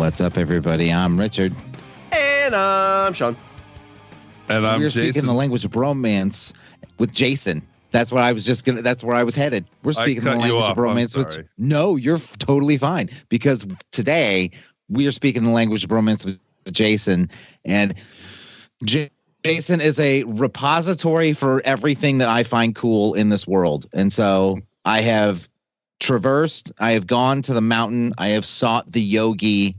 What's up, everybody? I'm Richard. And I'm Shawn. And I'm Jason. We're speaking the language of bromance with Jason. That's what I was just gonna. That's where I was headed. We're speaking the language of bromance with. No, you're totally fine, because today we are speaking the language of bromance with Jason, and Jason is a repository for everything that I find cool in this world, and so I have traversed. I have gone to the mountain. I have sought the yogi.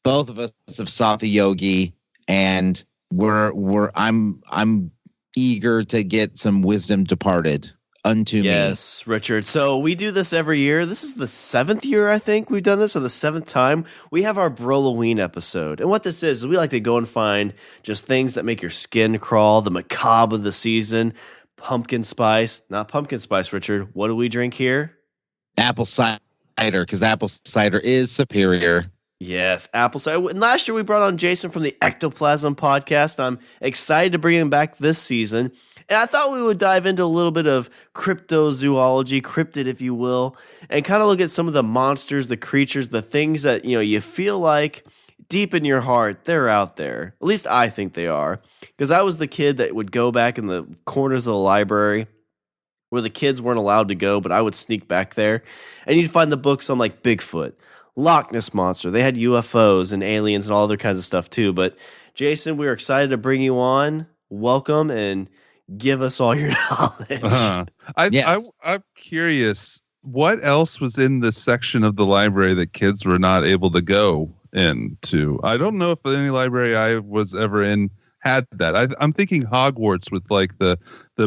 Both of us have sought the yogi, and I'm eager to get some wisdom departed unto me. Yes, Richard. So we do this every year. This is the 7th year, I think, we've done this, or the 7th time. We have our Brolloween episode. And what this is we like to go and find just things that make your skin crawl, the macabre of the season, pumpkin spice. Not pumpkin spice, Richard. What do we drink here? Apple cider, because apple cider is superior. Yes, apple cider. And last year we brought on Jason from the Ectoplasm podcast. I'm excited to bring him back this season. And I thought we would dive into a little bit of cryptozoology, cryptid, if you will, and kind of look at some of the monsters, the creatures, the things that you feel like deep in your heart they're out there. At least I think they are, because I was the kid that would go back in the corners of the library where the kids weren't allowed to go, but I would sneak back there, and you'd find the books on like Bigfoot, Lochness monster. They had UFOs and aliens and all other kinds of stuff too. But Jason, we're excited to bring you on. Welcome, and give us all your knowledge. I'm curious, what else was in this section of the library that kids were not able to go into? I don't know if any library I was ever in had that. I'm thinking Hogwarts with like the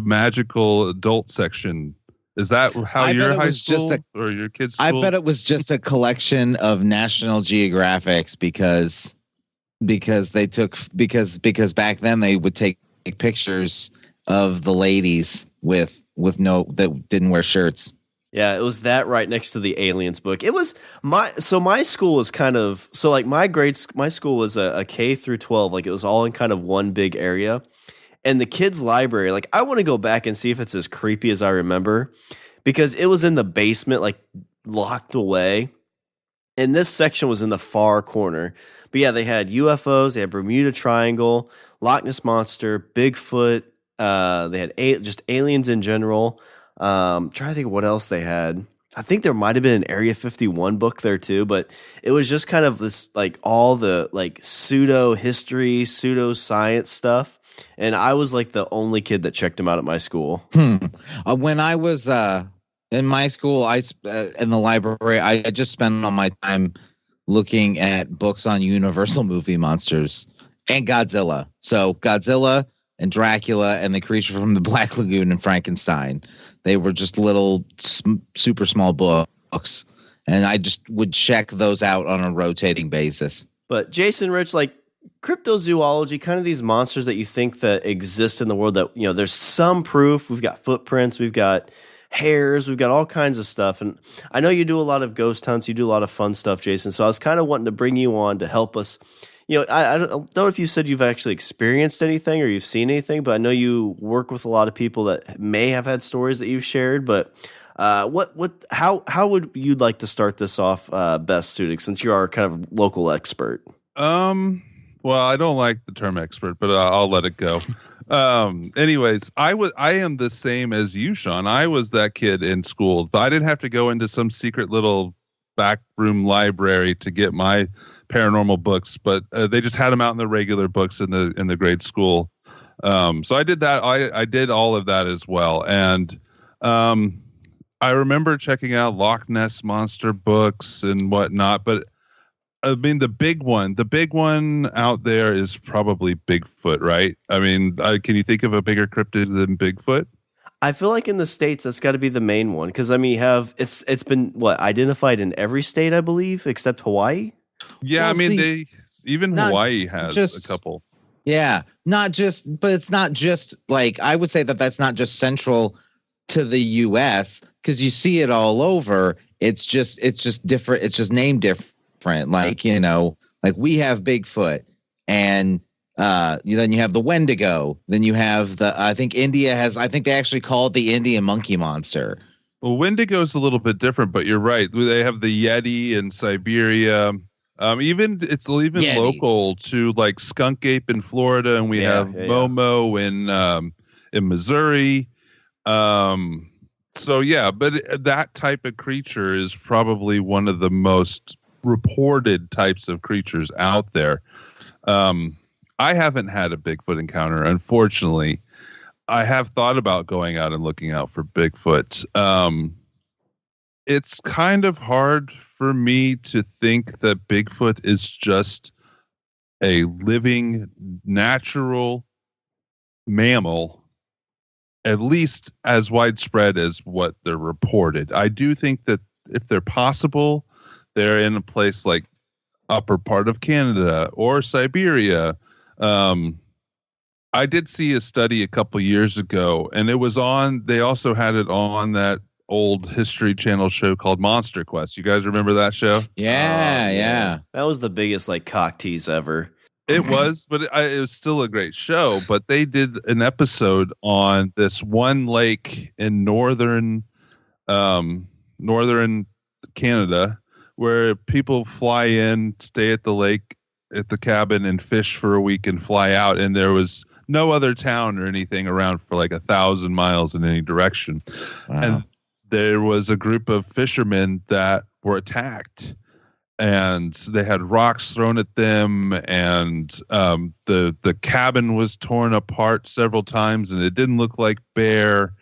magical adult section. Is that how your high school or your kids' school? I bet it was just a collection of National Geographics because back then they would take pictures of the ladies with that didn't wear shirts. Yeah, it was that right next to the aliens book. It was my school was kind of my school was a K through 12, like it was all in kind of one big area. And the kids' library, like I want to go back and see if it's as creepy as I remember, because it was in the basement, like locked away. And this section was in the far corner. But yeah, they had UFOs, they had Bermuda Triangle, Loch Ness Monster, Bigfoot. They had just aliens in general. Trying to think of what else they had. I think there might have been an Area 51 book there too, but it was just kind of this like all the like pseudo history, pseudo science stuff. And I was like the only kid that checked them out at my school. When I was in my school, in the library, I just spent all my time looking at books on Universal movie monsters and Godzilla. So Godzilla and Dracula and the creature from the Black Lagoon and Frankenstein. They were just little super small books. And I just would check those out on a rotating basis. But Jason, Rich, like cryptozoology, kind of these monsters that you think that exist in the world that, there's some proof. We've got footprints, we've got hairs, we've got all kinds of stuff. And I know you do a lot of ghost hunts, you do a lot of fun stuff, Jason. So I was kind of wanting to bring you on to help us. I don't know if you said you've actually experienced anything or you've seen anything, but I know you work with a lot of people that may have had stories that you've shared. But how would you like to start this off best suited, since you are kind of local expert? Well, I don't like the term expert, but I'll let it go. Anyways, I am the same as you, Shawn. I was that kid in school, but I didn't have to go into some secret little back room library to get my paranormal books, but they just had them out in the regular books in the grade school. So I did that. I did all of that as well. And I remember checking out Loch Ness monster books and whatnot, but I mean, the big one out there is probably Bigfoot, right? I mean, can you think of a bigger cryptid than Bigfoot? I feel like in the States, that's got to be the main one. Because, I mean, it's been, identified in every state, I believe, except Hawaii? Yeah, well, Hawaii has a couple. Yeah, but it's not just, like, I would say that that's not just central to the U.S., because you see it all over. It's just different. It's just named different. Like, like we have Bigfoot, and then you have the Wendigo. Then you have I think they actually call it the Indian monkey monster. Well, Wendigo's a little bit different, but you're right. They have the Yeti in Siberia. It's even local to like Skunk Ape in Florida, and we have Momo in Missouri. So yeah, but that type of creature is probably one of the most reported types of creatures out there. I haven't had a Bigfoot encounter, unfortunately. I have thought about going out and looking out for Bigfoot. It's kind of hard for me to think that Bigfoot is just a living, natural mammal, at least as widespread as what they're reported. I do think that if they're possible, they're in a place like upper part of Canada or Siberia. I did see a study a couple years ago, and they also had it on that old History Channel show called Monster Quest. You guys remember that show? Yeah. That was the biggest like cock tease ever. It was, but it was still a great show. But they did an episode on this one lake in northern Canada where people fly in, stay at the lake, at the cabin, and fish for a week and fly out. And there was no other town or anything around for like 1,000 miles in any direction. Wow. And there was a group of fishermen that were attacked, and they had rocks thrown at them, and the cabin was torn apart several times, and it didn't look like bear.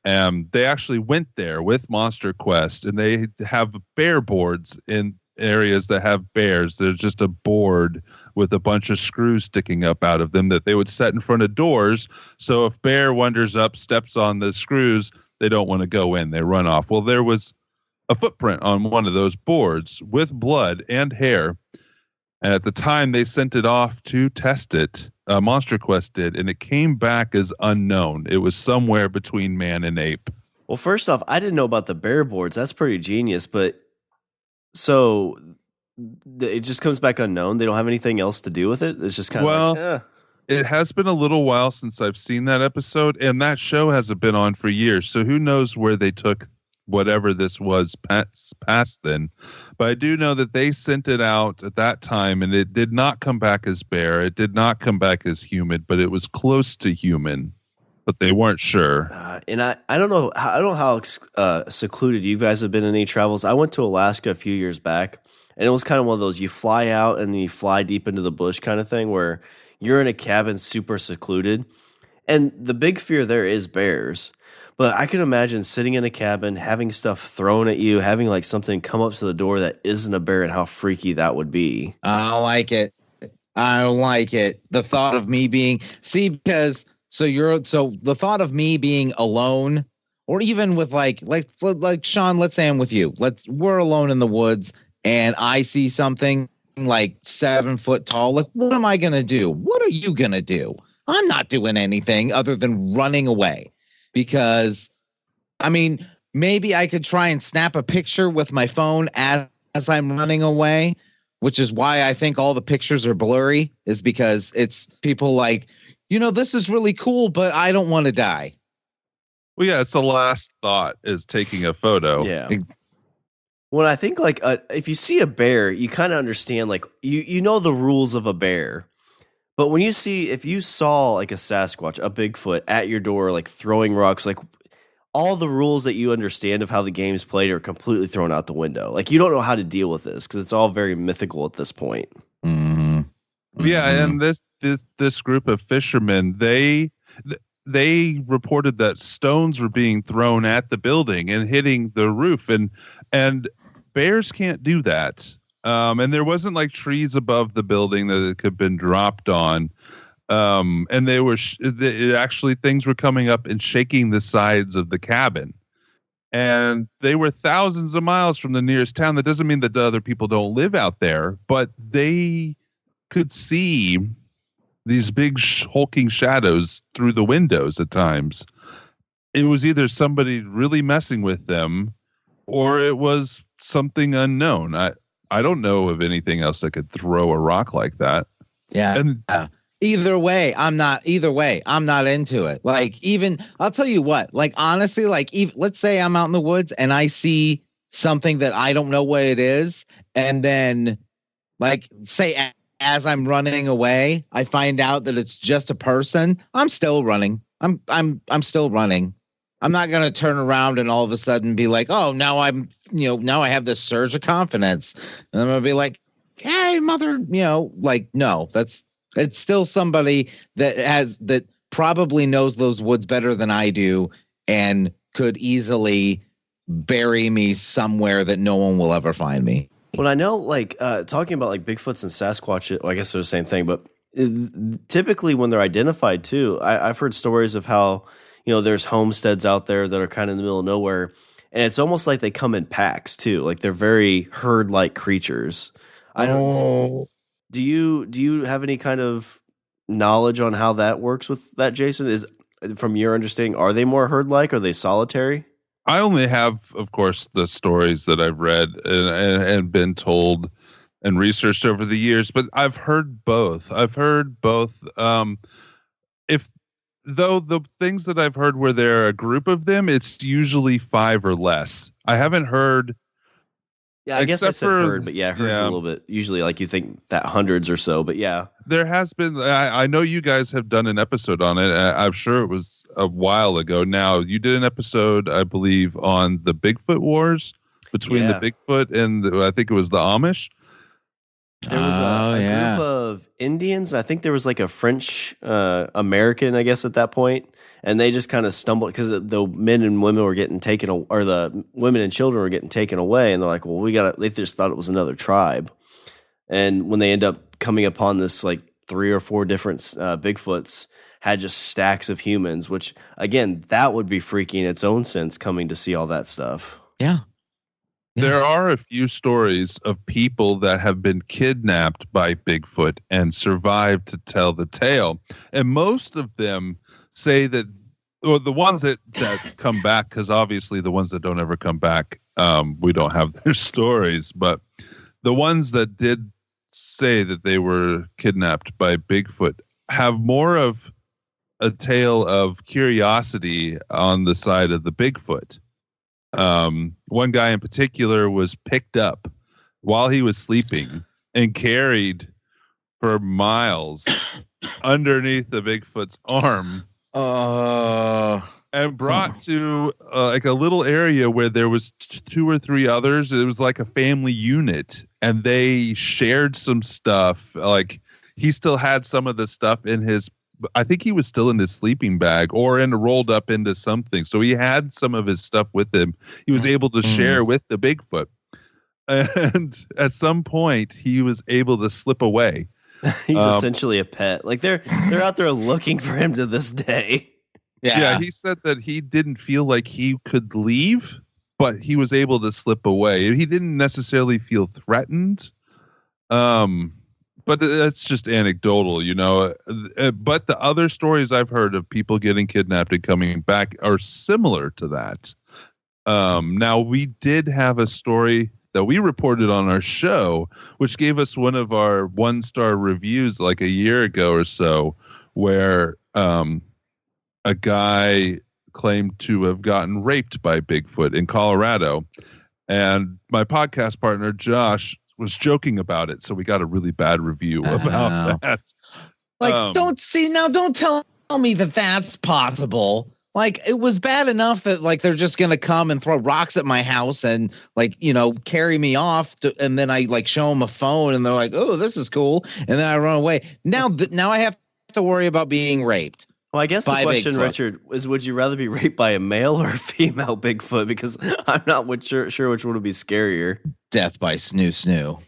And they actually went there with Monster Quest, and they have bear boards in areas that have bears. There's just a board with a bunch of screws sticking up out of them that they would set in front of doors. So if bear wanders up, steps on the screws, they don't want to go in. They run off. Well, there was a footprint on one of those boards with blood and hair. And at the time they sent it off to test it, Monster Quest did, and it came back as unknown. It was somewhere between man and ape. Well, first off, I didn't know about the bear boards. That's pretty genius. But so it just comes back unknown. They don't have anything else to do with it. It's just kind of It has been a little while since I've seen that episode, and that show hasn't been on for years. So who knows where they took whatever this was past then. But I do know that they sent it out at that time, and it did not come back as bear. It did not come back as human, but it was close to human. But they weren't sure. And I don't know how secluded you guys have been in any travels. I went to Alaska a few years back, and it was kind of one of those you fly out and then you fly deep into the bush kind of thing where you're in a cabin super secluded. And the big fear there is bears. But I can imagine sitting in a cabin, having stuff thrown at you, having like something come up to the door that isn't a bear, and how freaky that would be. I don't like it. I don't like it. The thought of me being the thought of me being alone, or even with like Shawn, let's say I'm with you. We're alone in the woods and I see something like 7 foot tall. Like, what am I going to do? What are you going to do? I'm not doing anything other than running away. Because, I mean, maybe I could try and snap a picture with my phone as I'm running away, which is why I think all the pictures are blurry, is because it's people like, this is really cool, but I don't want to die. Well, yeah, it's the last thought is taking a photo. Yeah. When I think like if you see a bear, you kind of understand like you know the rules of a bear. But if you saw like a Sasquatch, a Bigfoot at your door, like throwing rocks, like all the rules that you understand of how the game's played are completely thrown out the window. Like you don't know how to deal with this because it's all very mythical at this point. Mm-hmm. Yeah, and this group of fishermen, they reported that stones were being thrown at the building and hitting the roof, and bears can't do that. And there wasn't like trees above the building that it could have been dropped on. And they were actually things were coming up and shaking the sides of the cabin. And they were thousands of miles from the nearest town. That doesn't mean that the other people don't live out there, but they could see these big hulking shadows through the windows at times. It was either somebody really messing with them or it was something unknown. I don't know of anything else that could throw a rock like that. Yeah. And either way, I'm not into it. Like, even I'll tell you what, like, honestly, like, let's say I'm out in the woods and I see something that I don't know what it is. And then Like, say, as I'm running away, I find out that it's just a person. I'm still running. I'm still running. I'm not going to turn around and all of a sudden be like, oh, now now I have this surge of confidence. And I'm going to be like, hey, mother, like, no, it's still somebody that probably knows those woods better than I do and could easily bury me somewhere that no one will ever find me. Well, I know, like, talking about like Bigfoots and Sasquatch, well, I guess they're the same thing, but typically when they're identified too, I've heard stories of how, there's homesteads out there that are kind of in the middle of nowhere, and it's almost like they come in packs too. Like they're very herd-like creatures. Do you have any kind of knowledge on how that works with that, Jason? Is, from your understanding, are they more herd-like? Are they solitary? I only have, of course, the stories that I've read and been told and researched over the years, but I've heard both. Though the things that I've heard where there are a group of them, it's usually 5 or less. I haven't heard. Yeah, I guess I said herd, but yeah, herd's a little bit. Usually, like, you think that hundreds or so, but yeah. There has been. I know you guys have done an episode on it. I'm sure it was a while ago now. You did an episode, I believe, on the Bigfoot wars between the Bigfoot and I think it was the Amish. There was a group of Indians. I think there was like a French American, I guess, at that point. And they just kind of stumbled because the men and women were getting taken, or the women and children were getting taken away. And they're like, well, they just thought it was another tribe. And when they end up coming upon this, like 3 or 4 different Bigfoots had just stacks of humans, which, again, that would be freaky in its own sense, coming to see all that stuff. Yeah. There are a few stories of people that have been kidnapped by Bigfoot and survived to tell the tale. And most of them say that, or the ones that come back, because obviously the ones that don't ever come back, we don't have their stories. But the ones that did say that they were kidnapped by Bigfoot have more of a tale of curiosity on the side of the Bigfoot. One guy in particular was picked up while he was sleeping and carried for miles underneath the Bigfoot's arm, and brought to like a little area where there was 2 or 3 others. It was like a family unit, and they shared some stuff. Like, he still had some of the stuff in his, I think he was still in his sleeping bag or rolled up into something. So he had some of his stuff with him. He was able to share with the Bigfoot. And at some point he was able to slip away. He's essentially a pet. Like they're out there looking for him to this day. Yeah. He said that he didn't feel like he could leave, but he was able to slip away. He didn't necessarily feel threatened. But that's just anecdotal, But the other stories I've heard of people getting kidnapped and coming back are similar to that. Now, we did have a story that we reported on our show, which gave us one of our 1-star reviews like a year ago or so, where a guy claimed to have gotten raped by Bigfoot in Colorado. And my podcast partner, Josh, was joking about it, so we got a really bad review about that. Like, don't tell me that that's possible. Like, it was bad enough that, like, they're just gonna come and throw rocks at my house and, like, carry me off and then I, like, show them a phone and they're like, oh, this is cool, and then I run away. Now I have to worry about being raped. Well, I guess the question, Richard, is would you rather be raped by a male or a female Bigfoot? Because I'm not sure which one would be scarier. Death by snoo.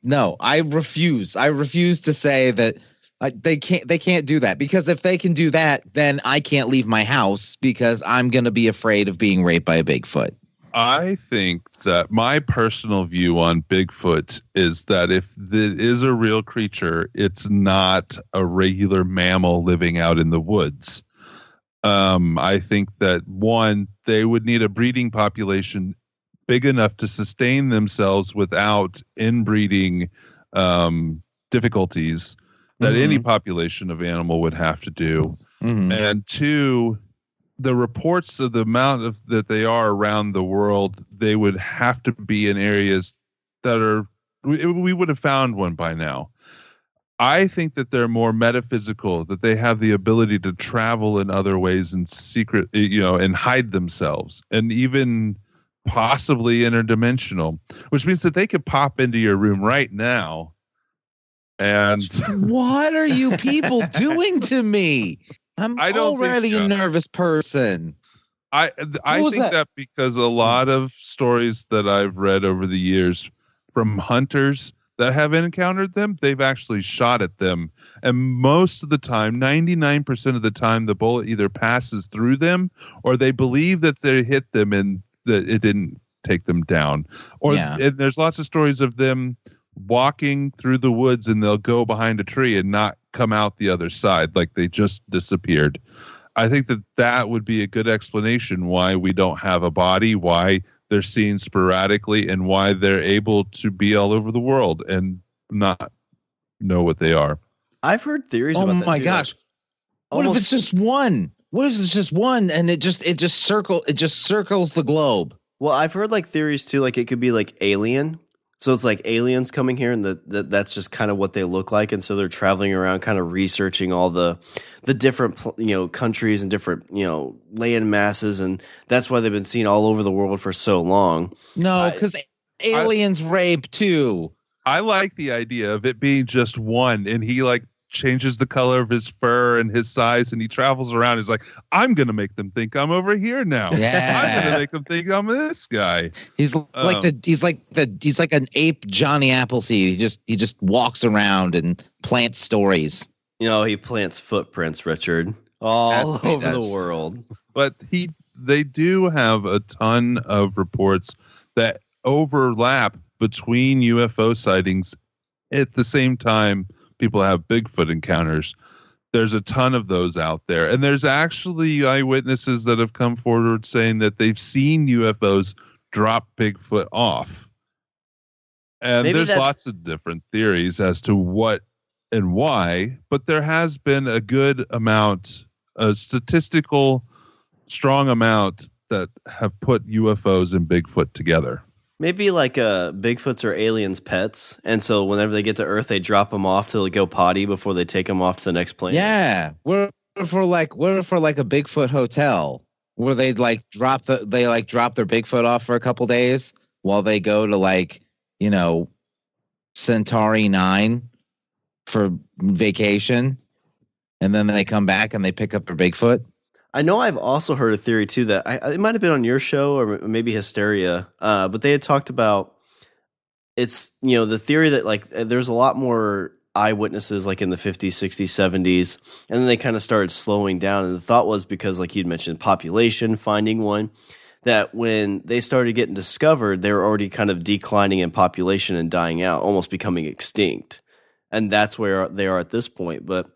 No. I refuse. I refuse to say that they can't do that, because if they can do that, then I can't leave my house because I'm going to be afraid of being raped by a Bigfoot. I think that my personal view on Bigfoot is that if it is a real creature, it's not a regular mammal living out in the woods. I think that, one, they would need a breeding population big enough to sustain themselves without inbreeding difficulties that any population of animal would have to do. And 2, the reports of the amount that they are around the world, they would have to be in areas that are, we would have found one by now. I think that they're more metaphysical, that they have the ability to travel in other ways and secret, and hide themselves, and even possibly interdimensional, which means that they could pop into your room right now. And what are you people doing to me? I'm already a nervous person. I think that because a lot of stories that I've read over the years from hunters that have encountered them, they've actually shot at them. And most of the time, 99% of the time, the bullet either passes through them or they believe that they hit them and that it didn't take them down. And there's lots of stories of them walking through the woods and they'll go behind a tree and not come out the other side, like they just disappeared. I think that would be a good explanation why we don't have a body, why they're seen sporadically, and why they're able to be all over the world and not know what they are. I've heard theories about that. Oh my gosh. What if it's just one? What if it's just one and it just circles the globe? Well, I've heard like theories too, like it could be like alien. So it's like aliens coming here, and that's just kind of what they look like, and so they're traveling around, kind of researching all the different countries and different land masses, and that's why they've been seen all over the world for so long. No, because aliens rape too. I like the idea of it being just one, and he like changes the color of his fur and his size, and he travels around. He's like, I'm gonna make them think I'm over here now. Yeah. I'm gonna make them think I'm this guy. He's like an ape Johnny Appleseed. He just walks around and plants stories. He plants footprints, Richard, all over the world. But they do have a ton of reports that overlap between UFO sightings at the same time. People have Bigfoot encounters. There's a ton of those out there. And there's actually eyewitnesses that have come forward saying that they've seen UFOs drop Bigfoot off. And maybe there's lots of different theories as to what and why, but there has been a good amount, a statistical strong amount that have put UFOs and Bigfoot together. Maybe like Bigfoots are aliens' pets, and so whenever they get to Earth, they drop them off to go potty before they take them off to the next planet. Yeah, what if for like a Bigfoot hotel where they drop their Bigfoot off for a couple days while they go to Centauri 9 for vacation, and then they come back and they pick up their Bigfoot. I know I've also heard a theory, too, that it might have been on your show or maybe Hysteria, but they had talked about it's, the theory that, there's a lot more eyewitnesses, in the 50s, 60s, 70s, and then they kind of started slowing down. And the thought was because, like you'd mentioned, population, finding one, that when they started getting discovered, they were already kind of declining in population and dying out, almost becoming extinct. And that's where they are at this point. But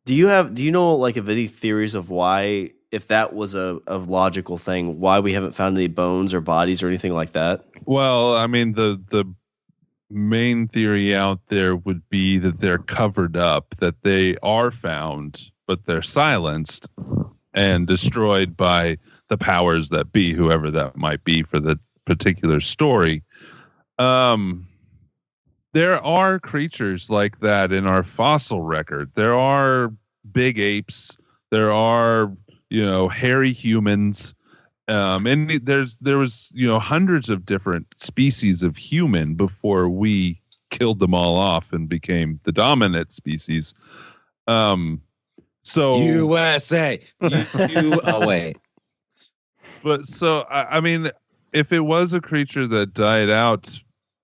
do you know, of any theories of why, if that was a logical thing, why we haven't found any bones or bodies or anything like that? Well, I mean, the main theory out there would be that they're covered up, that they are found, but they're silenced and destroyed by the powers that be, whoever that might be for the particular story. There are creatures like that in our fossil record. There are big apes. There are, hairy humans. And there was, hundreds of different species of human before we killed them all off and became the dominant species. So USA. Oh, wait. But so, I mean, if it was a creature that died out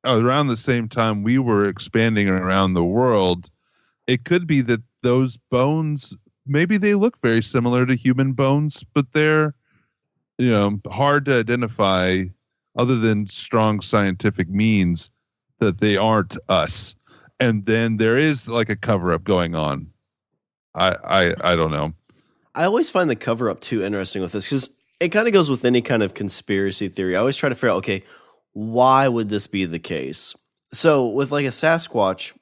around the same time we were expanding around the world, it could be that those bones, maybe they look very similar to human bones, but they're, hard to identify other than strong scientific means that they aren't us. And then there is a cover up going on. I don't know. I always find the cover up too interesting with this because it kind of goes with any kind of conspiracy theory. I always try to figure out, okay, why would this be the case? So with a Sasquatch,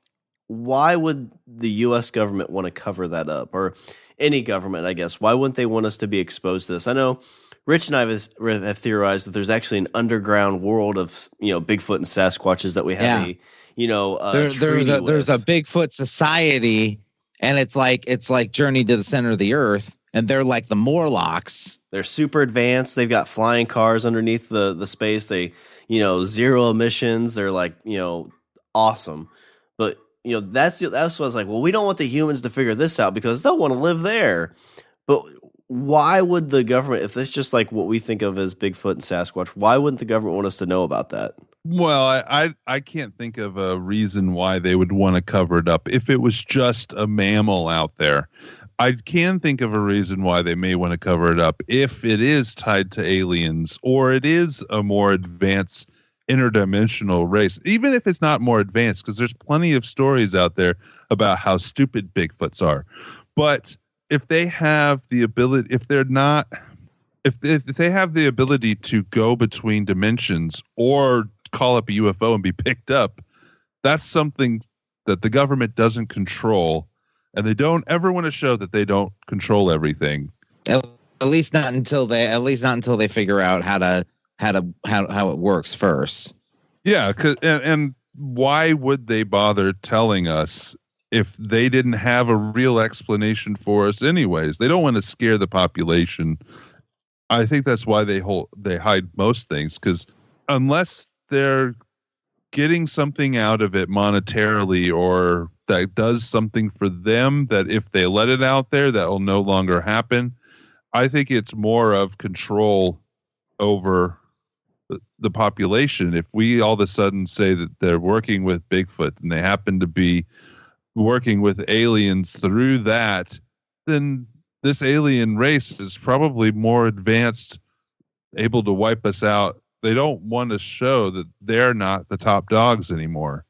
why would the U.S. government want to cover that up? Or any government, I guess. Why wouldn't they want us to be exposed to this? I know Rich and I have theorized that there's actually an underground world of Bigfoot and Sasquatches that we have there's a Bigfoot society, and it's like Journey to the Center of the Earth, and they're like the Morlocks. They're super advanced. They've got flying cars underneath the space. They zero emissions. They're like awesome, but that's what I was like. Well, we don't want the humans to figure this out because they'll want to live there, but. Why would the government, if it's just like what we think of as Bigfoot and Sasquatch, why wouldn't the government want us to know about that? Well, I can't think of a reason why they would want to cover it up. If it was just a mammal out there, I can think of a reason why they may want to cover it up. If it is tied to aliens or it is a more advanced interdimensional race, even if it's not more advanced, because there's plenty of stories out there about how stupid Bigfoots are. But if they have the ability, if they have the ability to go between dimensions or call up a UFO and be picked up, that's something that the government doesn't control, and they don't ever want to show that they don't control everything. At least not until they figure out how it works first. Yeah, and why would they bother telling us if they didn't have a real explanation for us anyways? They don't want to scare the population. I think that's why they hide most things, because unless they're getting something out of it monetarily or that does something for them, that if they let it out there, that will no longer happen. I think it's more of control over the population. If we all of a sudden say that they're working with Bigfoot and they happen to be working with aliens through that, then this alien race is probably more advanced, able to wipe us out. They don't want to show that they're not the top dogs anymore.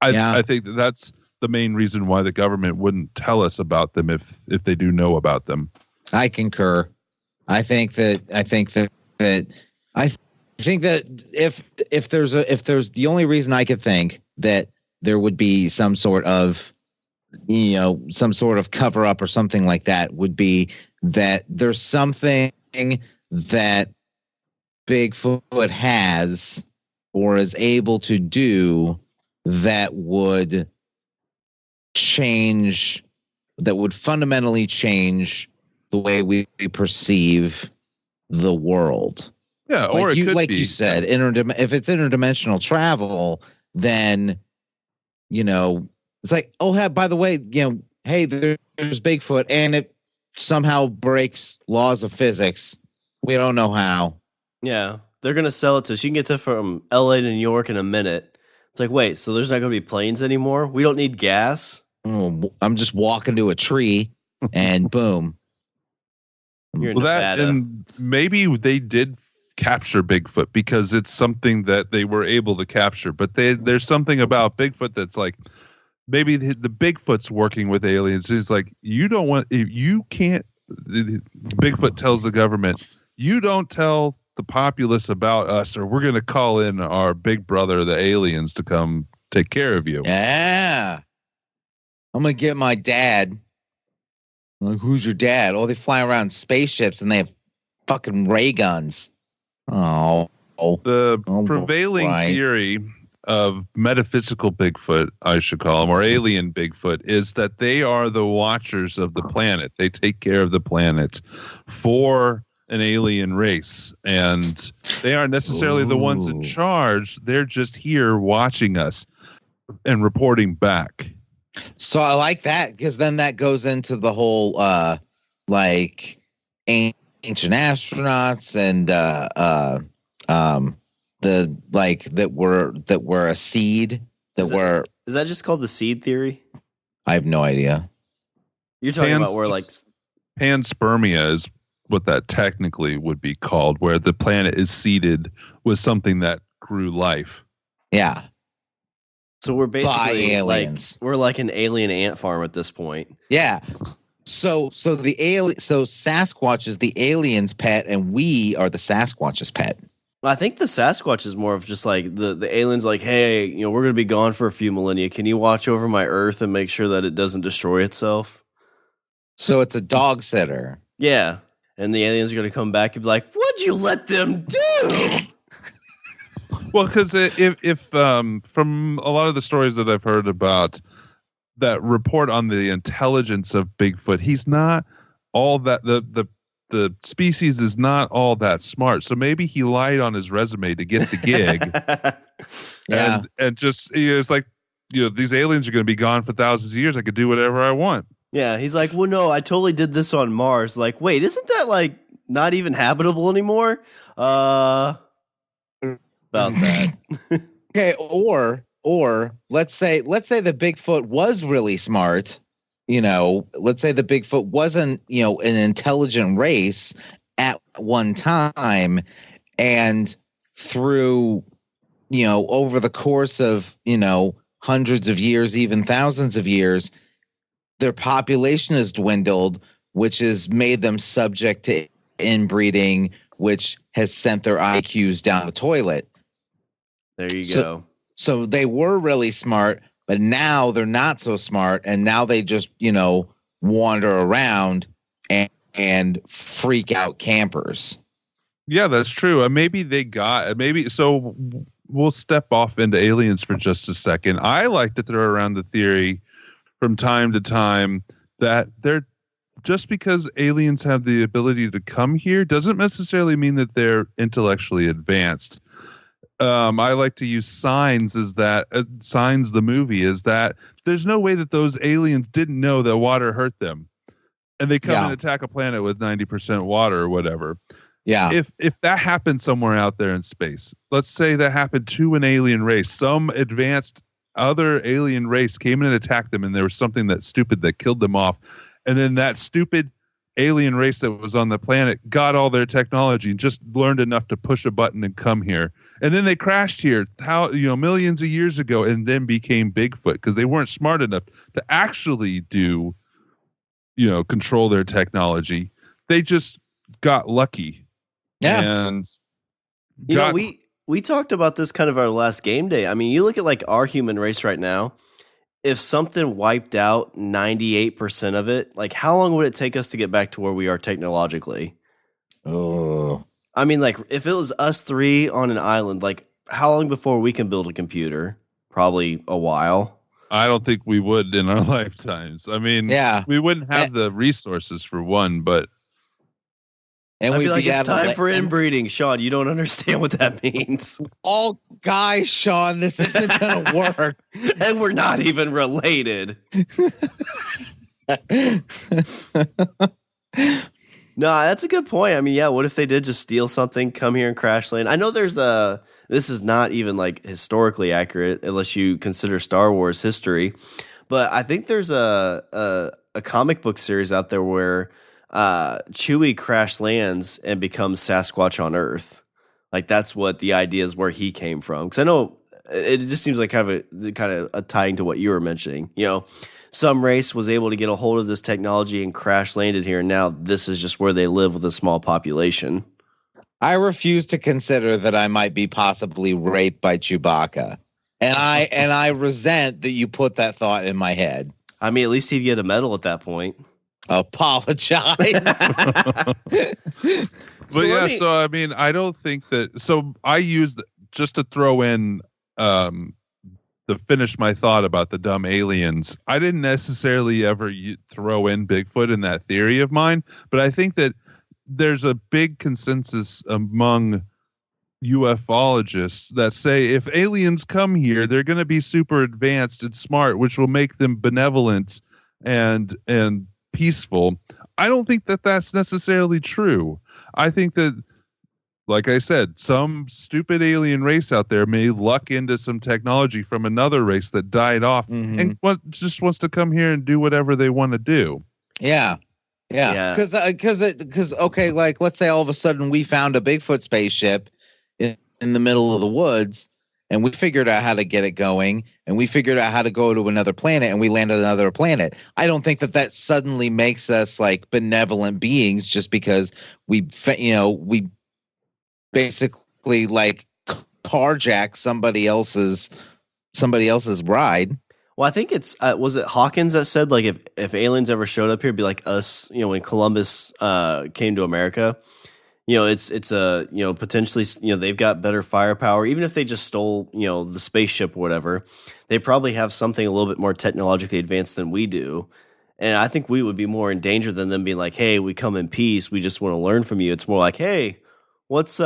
I think that's the main reason why the government wouldn't tell us about them if they do know about them. I concur. I think that if there's the only reason I could think that there would be some sort of cover up or something like that would be that there's something that Bigfoot has or is able to do that would fundamentally change the way we perceive the world. Yeah, or you said, if it's interdimensional travel, then it's like, oh, by the way, hey, there's Bigfoot, and it somehow breaks laws of physics. We don't know how. Yeah, they're gonna sell it to us. You can get from LA to New York in a minute. It's like, wait, so there's not gonna be planes anymore? We don't need gas? Oh, I'm just walking to a tree, and boom. You're in Nevada. And maybe they did capture Bigfoot because it's something that they were able to capture. But there's something about Bigfoot that's like, maybe the Bigfoot's working with aliens. It's like, Bigfoot tells the government, you don't tell the populace about us, or we're going to call in our big brother, the aliens, to come take care of you. Yeah. I'm going to get my dad. I'm like, who's your dad? Oh, they fly around spaceships and they have fucking ray guns. The prevailing theory of metaphysical Bigfoot, I should call them, or alien Bigfoot, is that they are the watchers of the planet. They take care of the planet for an alien race, and they aren't necessarily the ones in charge. They're just here watching us and reporting back. So I like that, because then that goes into the whole like ancient astronauts and the like that were a seed is that just called the seed theory? I have no idea. You're talking about where like panspermia is what that technically would be called, where the planet is seeded with something that grew life. Yeah. So we're basically we're like an alien ant farm at this point. Yeah. So Sasquatch is the alien's pet, and we are the Sasquatch's pet. I think the Sasquatch is more of just like the aliens, like, hey, we're going to be gone for a few millennia. Can you watch over my Earth and make sure that it doesn't destroy itself? So it's a dog sitter. Yeah. and the aliens are going to come back and be like, "What'd you let them do?" Well, because if from a lot of the stories that I've heard about that report on the intelligence of Bigfoot, he's not all that the species is not all that smart. So maybe he lied on his resume to get the gig. and just it's like, these aliens are going to be gone for thousands of years. I could do whatever I want. Yeah, he's like, well, no, I totally did this on Mars. Like, wait, isn't that like not even habitable anymore? About that. Okay, or let's say the Bigfoot was really smart. Let's say the Bigfoot wasn't, an intelligent race at one time, and through, over the course of, hundreds of years, even thousands of years, their population has dwindled, which has made them subject to inbreeding, which has sent their IQs down the toilet. There you go. So they were really smart, but now they're not so smart, and now they just, wander around and freak out campers. Yeah, that's true. So we'll step off into aliens for just a second. I like to throw around the theory from time to time that they're just because aliens have the ability to come here doesn't necessarily mean that they're intellectually advanced. I like to use Signs Signs the movie is that there's no way that those aliens didn't know that water hurt them, and they come and attack a planet with 90% water or whatever. Yeah. If that happened somewhere out there in space, let's say that happened to an alien race, some advanced other alien race came in and attacked them, and there was something that stupid that killed them off, and then that stupid alien race that was on the planet got all their technology and just learned enough to push a button and come here. And then they crashed here, millions of years ago, and then became Bigfoot because they weren't smart enough to actually do, control their technology. They just got lucky. Yeah. And we talked about this kind of our last game day. I mean, you look at like our human race right now. If something wiped out 98% of it, like how long would it take us to get back to where we are technologically? Oh. I mean, like, if it was us three on an island, like, how long before we can build a computer? Probably a while. I don't think we would in our lifetimes. I mean, we wouldn't have the resources for one, but... And I'd be like, it's time for inbreeding. Shawn, you don't understand what that means. Oh, guys, Shawn, this isn't going to work. And we're not even related. No, that's a good point. I mean, yeah, what if they did just steal something, come here and crash land? I know this is not even like historically accurate unless you consider Star Wars history, but I think there's a comic book series out there where Chewie crash lands and becomes Sasquatch on Earth. Like that's what the idea is where he came from. Because I know it just seems like kind of a tying to what you were mentioning. Some race was able to get a hold of this technology and crash landed here, and now this is just where they live with a small population. I refuse to consider that I might be possibly raped by Chewbacca, and I resent that you put that thought in my head. I mean, at least he'd get a medal at that point. Apologize. So I mean, I don't think that. So I used just to throw in to finish my thought about the dumb aliens. I didn't necessarily ever throw in Bigfoot in that theory of mine, but I think that there's a big consensus among ufologists that say if aliens come here, they're going to be super advanced and smart, which will make them benevolent and peaceful. I don't think that that's necessarily true. I think that, like I said, some stupid alien race out there may luck into some technology from another race that died off and just wants to come here and do whatever they want to do. Yeah. Because okay, like let's say all of a sudden we found a Bigfoot spaceship in the middle of the woods, and we figured out how to get it going, and we figured out how to go to another planet, and we landed on another planet. I don't think that suddenly makes us like benevolent beings just because we basically like carjack somebody else's ride. Well, I think it's was it Hawkins that said like if aliens ever showed up here, it'd be like us, when Columbus came to America. It's potentially they've got better firepower. Even if they just stole the spaceship or whatever, they probably have something a little bit more technologically advanced than we do. And I think we would be more in danger than them being like, "Hey, we come in peace. We just want to learn from you." It's more like, "Hey, what's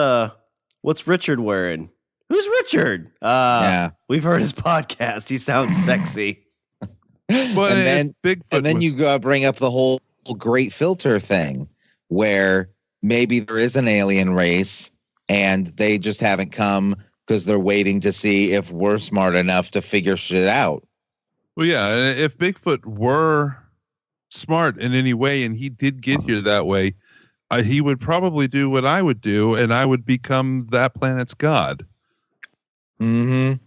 Richard wearing? Who's Richard? We've heard his podcast. He sounds sexy." But and then you bring up the whole great filter thing, where maybe there is an alien race and they just haven't come because they're waiting to see if we're smart enough to figure shit out. Well, yeah, if Bigfoot were smart in any way and he did get here that way, he would probably do what I would do, and I would become that planet's god. I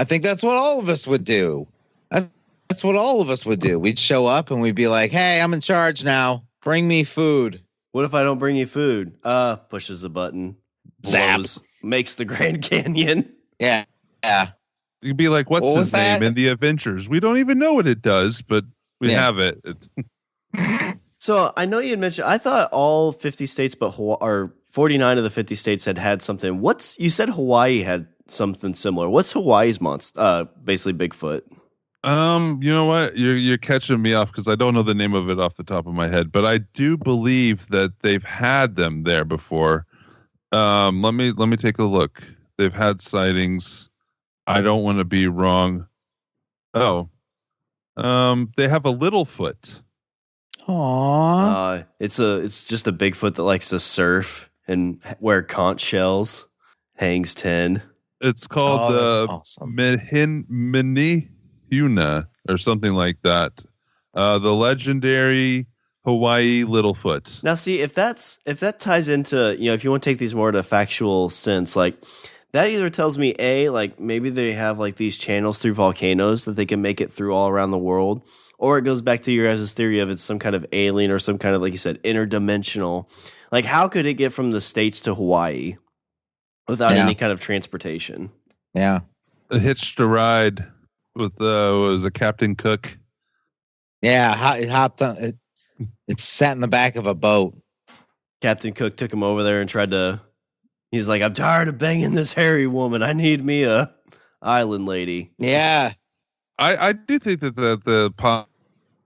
think that's what all of us would do. That's what all of us would do. We'd show up and we'd be like, "Hey, I'm in charge now. Bring me food." What if I don't bring you food? Pushes a button. Zap. Makes the Grand Canyon. Yeah. You'd be like, what's his name in the Adventures? We don't even know what it does, but we have it. So I know you had mentioned, I thought all 50 states, but 49 of the 50 states had something. You said Hawaii had something similar. What's Hawaii's monster? Basically Bigfoot. You know what? You're catching me off because I don't know the name of it off the top of my head, but I do believe that they've had them there before. Let me take a look. They've had sightings. I don't want to be wrong. Oh, they have a Littlefoot. Aww. It's just a Bigfoot that likes to surf and wear conch shells. Hangs 10. It's called awesome. Minihuna or something like that. The legendary Hawaii Littlefoot. Now, see, if that ties into, if you want to take these more to a factual sense, like that either tells me like maybe they have like these channels through volcanoes that they can make it through all around the world, or it goes back to your guys' theory of it's some kind of alien or some kind of, like you said, interdimensional. Like, how could it get from the States to Hawaii without any kind of transportation? Yeah. It hitched a ride with was a Captain Cook. Yeah, it hopped on it. It sat in the back of a boat. Captain Cook took him over there and he's like, "I'm tired of banging this hairy woman. I need me a island lady." Yeah. I do think that the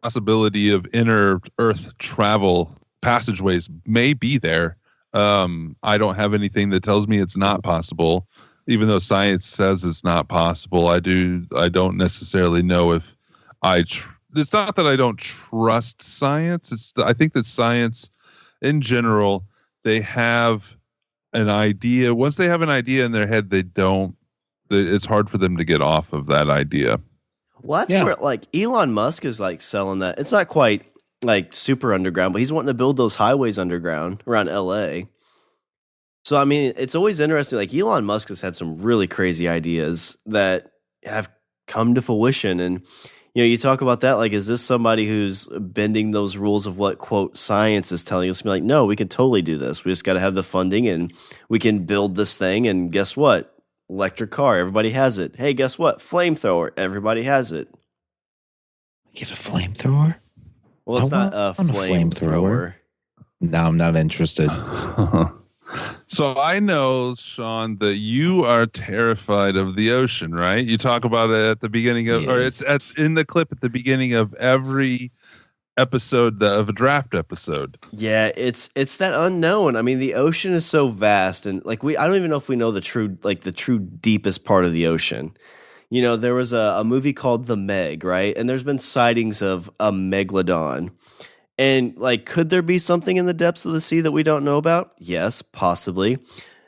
possibility of inner Earth travel passageways may be there. I don't have anything that tells me it's not possible, even though science says it's not possible. I don't necessarily know if it's not that I don't trust science. I think that science in general, they have an idea. Once they have an idea in their head, it's hard for them to get off of that idea. Well, that's where like Elon Musk is like selling that. It's not quite like super underground, but he's wanting to build those highways underground around LA. So, I mean, it's always interesting. Like Elon Musk has had some really crazy ideas that have come to fruition. And, you talk about that. Like, is this somebody who's bending those rules of what, quote, science is telling us? Be like, no, we can totally do this. We just got to have the funding and we can build this thing. And guess what? Electric car. Everybody has it. Hey, guess what? Flamethrower. Everybody has it. Get a flamethrower? Well, it's not a flamethrower. No, I'm not interested. So I know, Shawn, that you are terrified of the ocean, right? You talk about it at the beginning of, or it's in the clip at the beginning of every episode of a draft episode. Yeah, it's that unknown. I mean, the ocean is so vast, and like I don't even know if we know the true deepest part of the ocean. There was a movie called The Meg, right? And there's been sightings of a megalodon. And like, could there be something in the depths of the sea that we don't know about? Yes, possibly.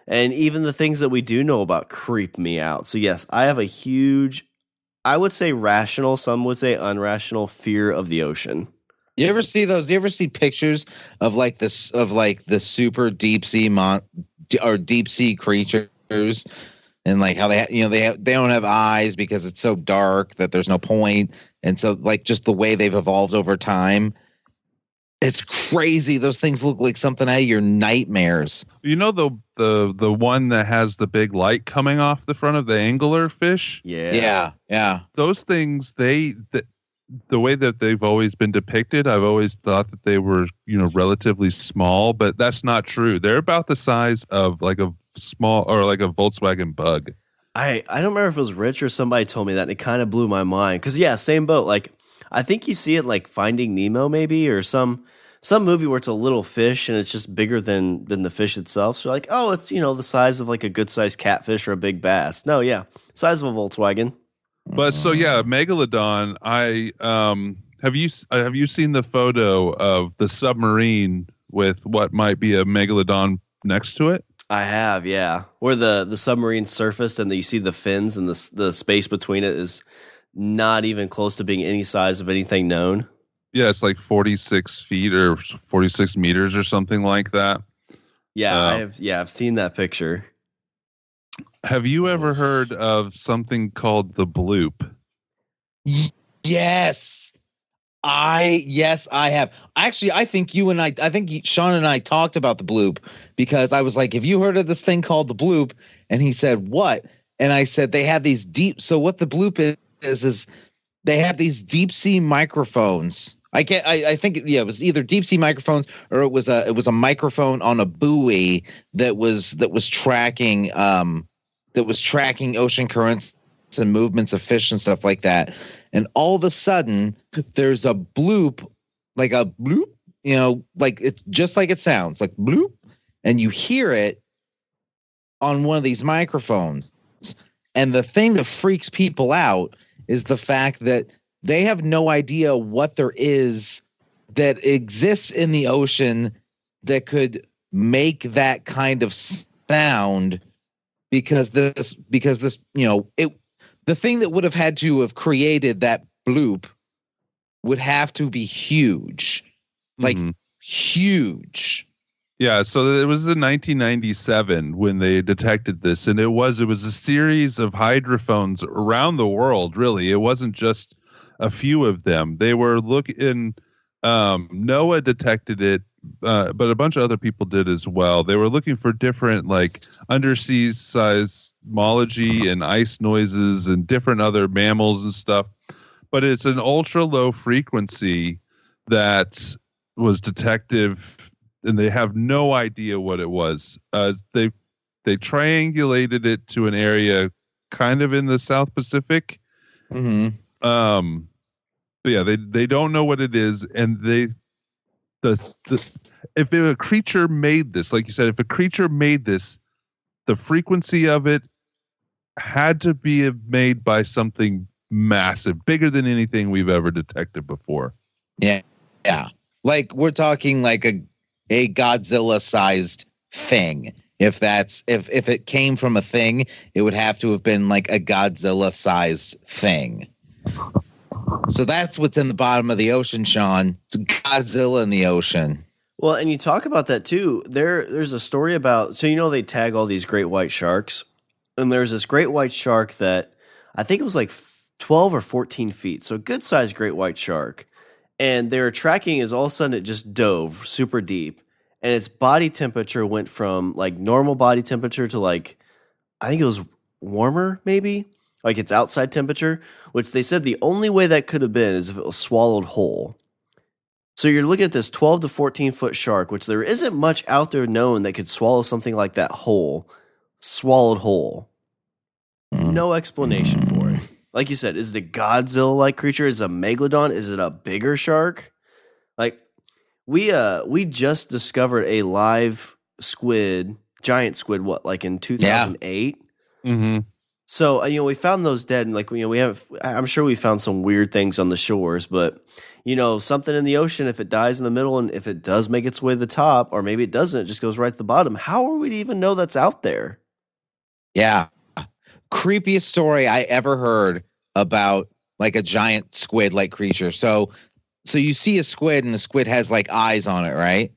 And even the things that we do know about creep me out. So yes, I have a huge, I would say rational, some would say unrational fear of the ocean. You ever see those? You ever see pictures of like this, of like the super deep sea or deep sea creatures, and like how they don't have eyes because it's so dark that there's no point, and so like just the way they've evolved over time. It's crazy. Those things look like something out of your nightmares. You know the one that has the big light coming off the front of the angler fish? Yeah. Those things, the way that they've always been depicted, I've always thought that they were, relatively small, but that's not true. They're about the size of like a small or like a Volkswagen Bug. I don't remember if it was Rich or somebody told me that, and it kind of blew my mind. Because same boat. Like I think you see it like Finding Nemo maybe, or some movie where it's a little fish and it's just bigger than the fish itself. So like, oh, it's the size of like a good sized catfish or a big bass. No, size of a Volkswagen. But so Megalodon. Have you seen the photo of the submarine with what might be a Megalodon next to it? I have, yeah. Where the submarine surfaced and you see the fins and the space between it is not even close to being any size of anything known. Yeah, it's like 46 feet or 46 meters or something like that. Yeah, I've seen that picture. Have you ever heard of something called the bloop? Yes. I have. Actually, I think Shawn and I talked about the bloop because I was like, have you heard of this thing called the bloop? And he said, what? And I said, they have these deep. So what the bloop is they have these deep sea microphones. I think it was either deep sea microphones or it was a microphone on a buoy that was tracking ocean currents and movements of fish and stuff like that. And all of a sudden there's a bloop, like a bloop, like it's just like it sounds, like bloop, and you hear it on one of these microphones. And the thing that freaks people out is the fact that they have no idea what there is that exists in the ocean that could make that kind of sound, because this the thing that would have had to have created that bloop would have to be huge, like huge. Yeah, so it was in 1997 when they detected this, and it was a series of hydrophones around the world. Really, it wasn't just a few of them. They were looking. NOAA detected it, but a bunch of other people did as well. They were looking for different like undersea seismology and ice noises and different other mammals and stuff. But it's an ultra low frequency that was detective, and they have no idea what it was. They triangulated it to an area kind of in the South Pacific. Mm-hmm. But yeah, they don't know what it is, and if a creature made this, like you said, if a creature made this, the frequency of it had to be made by something massive, bigger than anything we've ever detected before. Yeah. Like we're talking like a Godzilla-sized thing. If it came from a thing, it would have to have been like a Godzilla-sized thing. So that's what's in the bottom of the ocean, Shawn. It's Godzilla in the ocean. Well, and you talk about that too. There's a story about, so they tag all these great white sharks, and there's this great white shark that I think it was like 12 or 14 feet, so a good sized great white shark. And they were tracking as all of a sudden it just dove super deep, and its body temperature went from like normal body temperature to like, I think it was warmer maybe, like its outside temperature, which they said the only way that could have been is if it was swallowed whole. So you're looking at this 12 to 14 foot shark, which there isn't much out there known that could swallow something like that whole, swallowed whole. No explanation for it. Like you said, is it a Godzilla-like creature? Is it a megalodon? Is it a bigger shark? Like we just discovered a live squid, giant squid, like in 2008? Yeah. Mm-hmm. So, we found those dead, and I'm sure we found some weird things on the shores, but something in the ocean, if it dies in the middle and if it does make its way to the top, or maybe it doesn't, it just goes right to the bottom. How are we to even know that's out there? Yeah. Creepiest story I ever heard about like a giant squid-like creature. So you see a squid, and the squid has like eyes on it, right?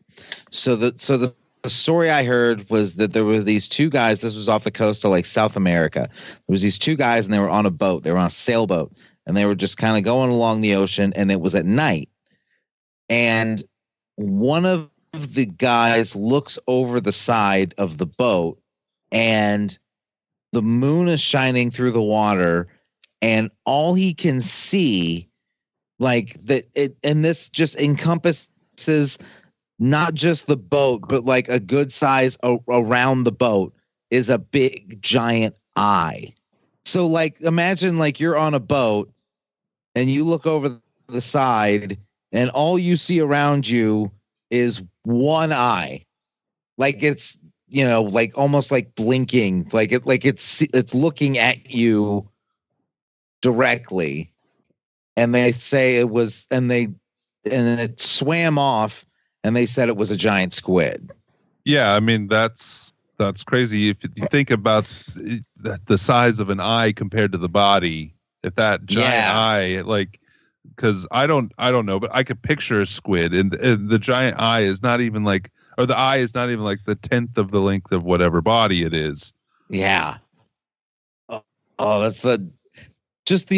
So the story I heard was that there were these two guys. This was off the coast of like South America. There was these two guys, and they were on a boat. They were on a sailboat, and they were just kind of going along the ocean, and it was at night. And one of the guys looks over the side of the boat, and the moon is shining through the water, and all he can see, like that, and this just encompasses not just the boat, but like a good size around the boat is a big giant eye. So like imagine like you're on a boat and you look over the side and all you see around you is one eye. Like it's, you know, like almost like blinking, like it's looking at you directly. And they say it was, and it swam off, and they said it was a giant squid. Yeah, I mean that's crazy. If you think about the size of an eye compared to the body, if that giant eye, like, because I don't know, but I could picture a squid, and the giant eye is not even like, or the eye is not even like the 10th of the length of whatever body it is. Yeah. Oh, that's just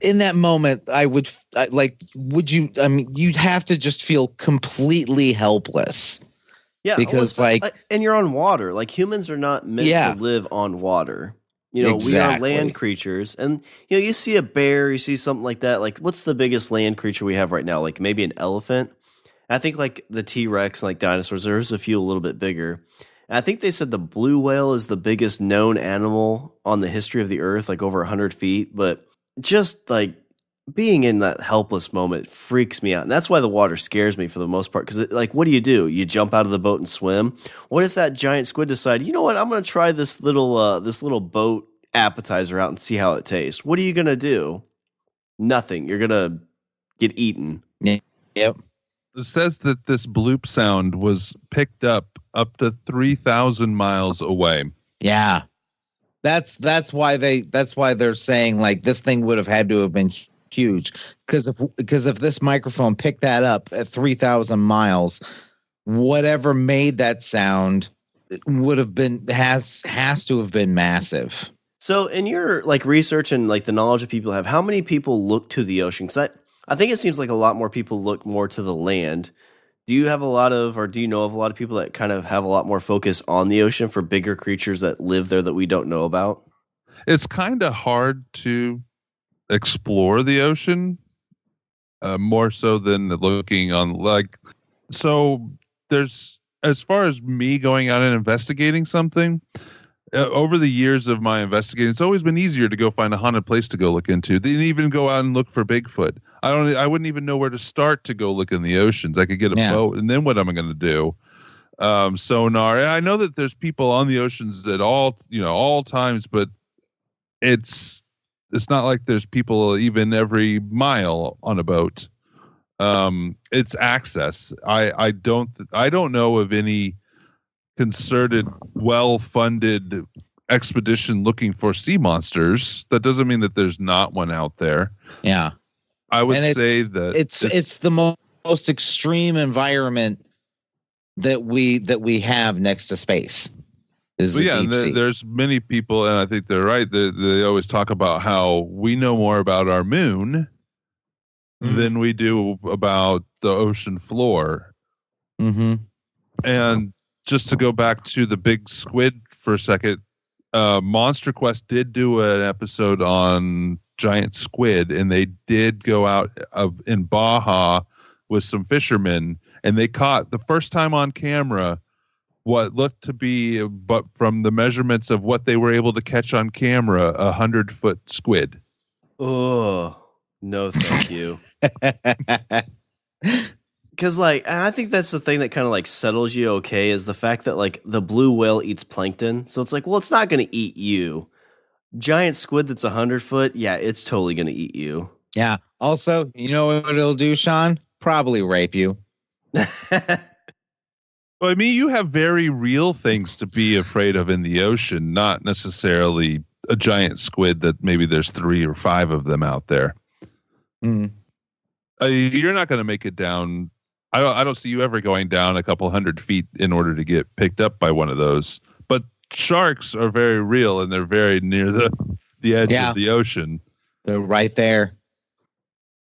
in that moment, would you, I mean, you'd have to just feel completely helpless. Yeah. Because and you're on water. Like humans are not meant to live on water. You know, exactly. We are land creatures, and you know, you see a bear, you see something like that. Like, what's the biggest land creature we have right now? Like maybe an elephant. I think like the T-Rex, like dinosaurs, there's a few a little bit bigger. And I think they said the blue whale is the biggest known animal on the history of the earth, like over 100 feet. But just like being in that helpless moment freaks me out. And that's why the water scares me for the most part. Because like, what do? You jump out of the boat and swim? What if that giant squid decided, you know what, I'm going to try this little boat appetizer out and see how it tastes? What are you going to do? Nothing. You're going to get eaten. Yep. It says that this bloop sound was picked up to 3,000 miles away. Yeah. That's why they're saying like this thing would have had to have been huge, because if this microphone picked that up at 3,000 miles, whatever made that sound would have been has to have been massive. So in your like research and like the knowledge that people have, how many people look to the ocean? Because I think it seems like a lot more people look more to the land. Do you have a lot of, or do you know of a lot of people that kind of have a lot more focus on the ocean for bigger creatures that live there that we don't know about? It's kind of hard to explore the ocean more so than looking on, like, so there's, as far as me going out and investigating something, over the years of my investigating, it's always been easier to go find a haunted place to go look into than even go out and look for Bigfoot. I wouldn't even know where to start to go look in the oceans. I could get a boat, and then what am I going to do? Sonar. And I know that there's people on the oceans at all times, but it's not like there's people even every mile on a boat. It's access. I don't know of any concerted, well-funded expedition looking for sea monsters. That doesn't mean that there's not one out there. Yeah, I would say that it's the most extreme environment that we have next to space. There's many people, and I think they're right. They always talk about how we know more about our moon than we do about the ocean floor. Mm-hmm. And just to go back to the big squid for a second, Monster Quest did do an episode on giant squid, and they did go out in Baja with some fishermen, and they caught the first time on camera what looked to be, but from the measurements of what they were able to catch on camera, 100-foot squid. Oh, no, thank you. Because, like, I think that's the thing that kind of, like, settles you okay, is the fact that, like, the blue whale eats plankton. So it's like, well, it's not going to eat you. Giant squid that's 100 foot, yeah, it's totally going to eat you. Yeah. Also, you know what it'll do, Shawn? Probably rape you. Well, I mean, you have very real things to be afraid of in the ocean, not necessarily a giant squid that maybe there's 3 or 5 of them out there. Mm. You're not going to make it down. I don't see you ever going down a couple 100 feet in order to get picked up by one of those. But sharks are very real, and they're very near the edge of the ocean. They're right there.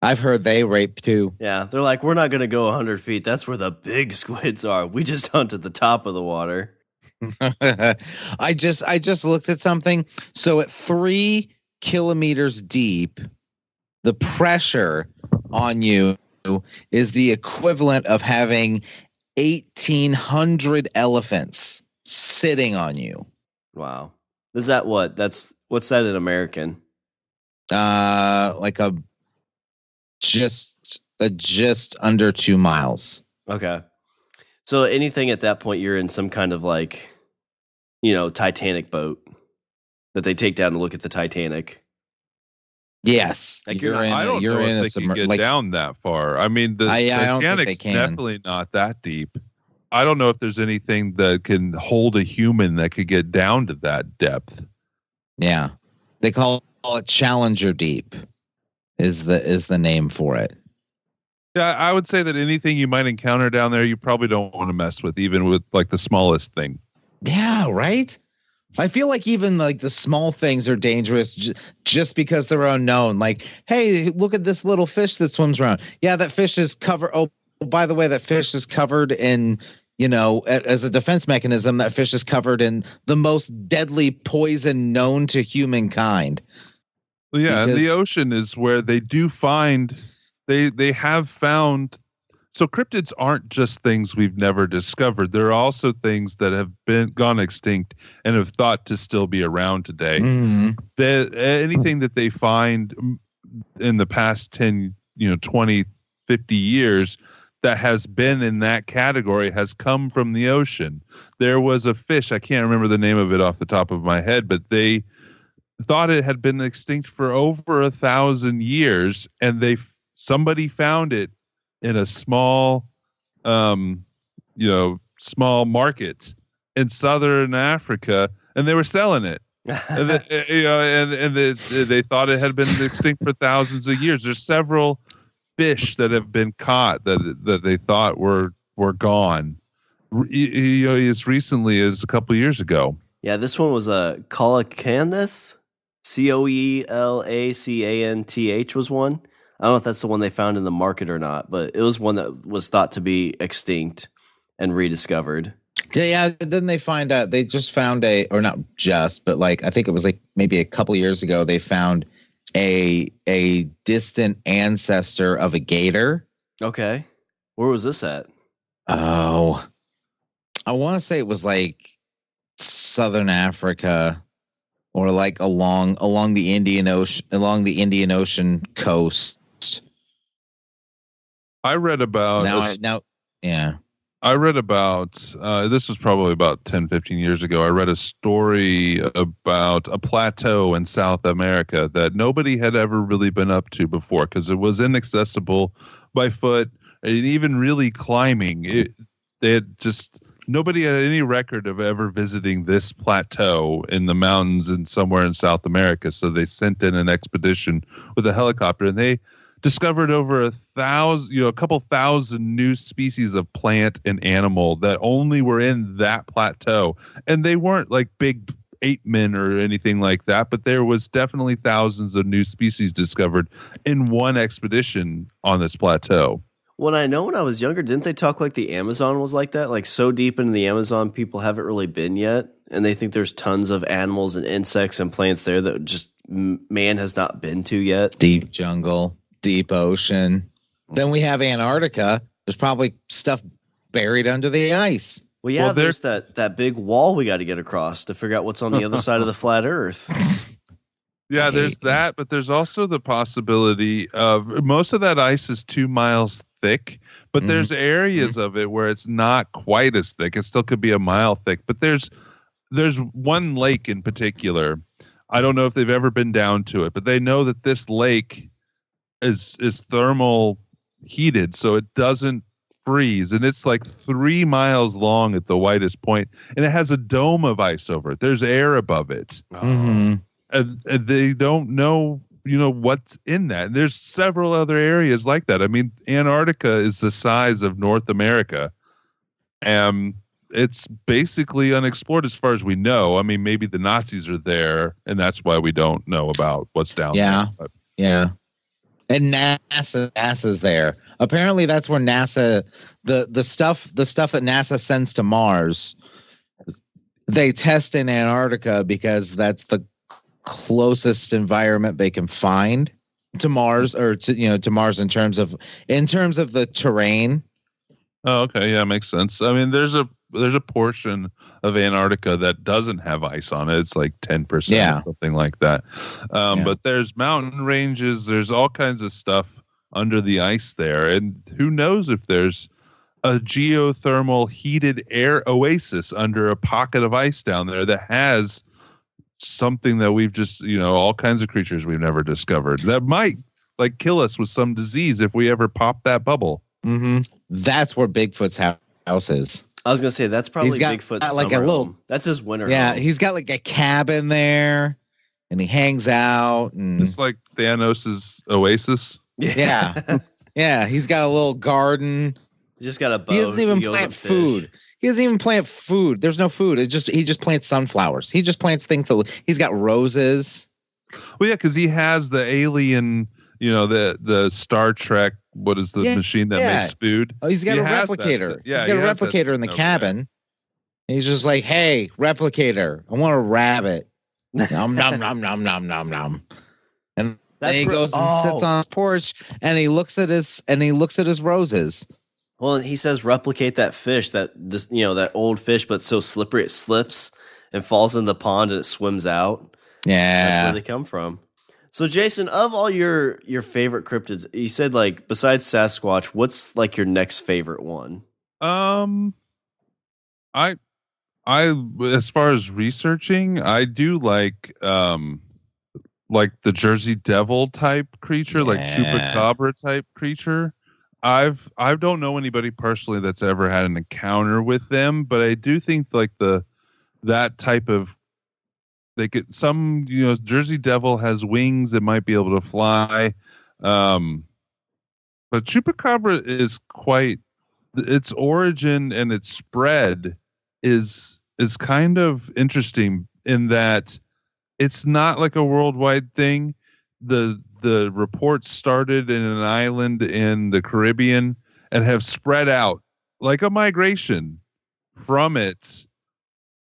I've heard they rape too. Yeah, they're like, we're not going to go 100 feet. That's where the big squids are. We just hunt at the top of the water. I just looked at something. So at 3 kilometers deep, the pressure on you is the equivalent of having 1,800 elephants sitting on you. Wow. Is that what? What's that in American? Like just under 2 miles. Okay. So anything at that point, you're in some kind of like, Titanic boat that they take down to look at the Titanic. Yes. Like I don't know if they can get down that far. I mean, the Titanic's definitely not that deep. I don't know if there's anything that can hold a human that could get down to that depth. Yeah. They call it Challenger Deep is the name for it. Yeah, I would say that anything you might encounter down there, you probably don't want to mess with, even with like the smallest thing. Yeah, right? I feel like even like the small things are dangerous just because they're unknown. Like, hey, look at this little fish that swims around. Yeah, that fish is covered. Oh, by the way, that fish is covered in, as a defense mechanism, that fish is covered in the most deadly poison known to humankind. Well, yeah, and the ocean is where they do find, they have found. So cryptids aren't just things we've never discovered. They're also things that have gone extinct and have thought to still be around today. Mm-hmm. Anything that they find in the past 10, 20, 50 years that has been in that category has come from the ocean. There was a fish, I can't remember the name of it off the top of my head, but they thought it had been extinct for over 1,000 years, and somebody found it in a small, small market in southern Africa, and they were selling it. And they thought it had been extinct for thousands of years. There's several fish that have been caught that they thought were gone. As recently as a couple of years ago. Yeah, this one was a coelacanth, Coelacanth was one. I don't know if that's the one they found in the market or not, but it was one that was thought to be extinct and rediscovered. Yeah. Then they find out they just found or not just, but like I think it was like maybe a couple years ago they found a distant ancestor of a gator. Okay, where was this at? Oh, I want to say it was like southern Africa or like along the Indian Ocean coast. I read about I read about this was probably about 10, 15 years ago. I read a story about a plateau in South America that nobody had ever really been up to before because it was inaccessible by foot and even really climbing. Nobody had any record of ever visiting this plateau in the mountains and somewhere in South America. So they sent in an expedition with a helicopter, and they discovered over a couple thousand new species of plant and animal that only were in that plateau. And they weren't like big ape men or anything like that, but there was definitely thousands of new species discovered in one expedition on this plateau. Well, I know when I was younger, didn't they talk like the Amazon was like that? Like so deep into the Amazon, people haven't really been yet. And they think there's tons of animals and insects and plants there that just man has not been to yet. Deep jungle, deep ocean. Then we have Antarctica. There's probably stuff buried under the ice. Well, yeah, there's that big wall we got to get across to figure out what's on the other side of the flat earth. Yeah, there's that, but there's also the possibility of most of that ice is 2 miles thick, but there's areas of it where it's not quite as thick. It still could be a mile thick, but there's one lake in particular. I don't know if they've ever been down to it, but they know that this lake is thermal heated, so it doesn't freeze, and it's like 3 miles long at the widest point, and it has a dome of ice over it. There's air above it. And they don't know, what's in that. And there's several other areas like that. I mean, Antarctica is the size of North America, and it's basically unexplored as far as we know. I mean, maybe the Nazis are there, and that's why we don't know about what's down there. Yeah. And NASA's there. Apparently, that's where NASA the stuff that NASA sends to Mars, they test in Antarctica because that's the closest environment they can find to Mars, or to Mars in terms of the terrain. Oh, okay, yeah, makes sense. I mean, there's a portion of Antarctica that doesn't have ice on it. It's like 10%, something like that. But there's mountain ranges. There's all kinds of stuff under the ice there, and who knows if there's a geothermal heated air oasis under a pocket of ice down there that has something that we've just, all kinds of creatures we've never discovered that might like kill us with some disease if we ever pop that bubble. Mm-hmm. That's where Bigfoot's house is. I was gonna say that's probably Bigfoot's like a little home. That's his winter home. He's got like a cabin there, and he hangs out. And it's like Thanos's oasis. Yeah, yeah. He's got a little garden. He just got a boat. He doesn't even plant food. He doesn't even plant food. There's no food. He just plants sunflowers. He just plants things. He's got roses. Well, yeah, because he has the alien. The Star Trek. What is the machine that makes food? Oh, he's got a replicator. He's got a replicator in the cabin. He's just like, hey, replicator, I want a rabbit. Nom nom nom nom nom nom nom. And then he goes and sits on his porch, and he looks at his roses. Well, he says replicate that fish, that old fish, but so slippery it slips and falls in the pond and it swims out. Yeah, that's where they come from. So, Jason, of all your favorite cryptids, you said like besides Sasquatch, what's like your next favorite one? I as far as researching, I do like the Jersey Devil type creature, like Chupacabra type creature. I don't know anybody personally that's ever had an encounter with them, but I do think like that type of Jersey Devil has wings that might be able to fly. But Chupacabra is its origin and its spread is kind of interesting in that it's not like a worldwide thing. The reports started in an island in the Caribbean and have spread out like a migration from it.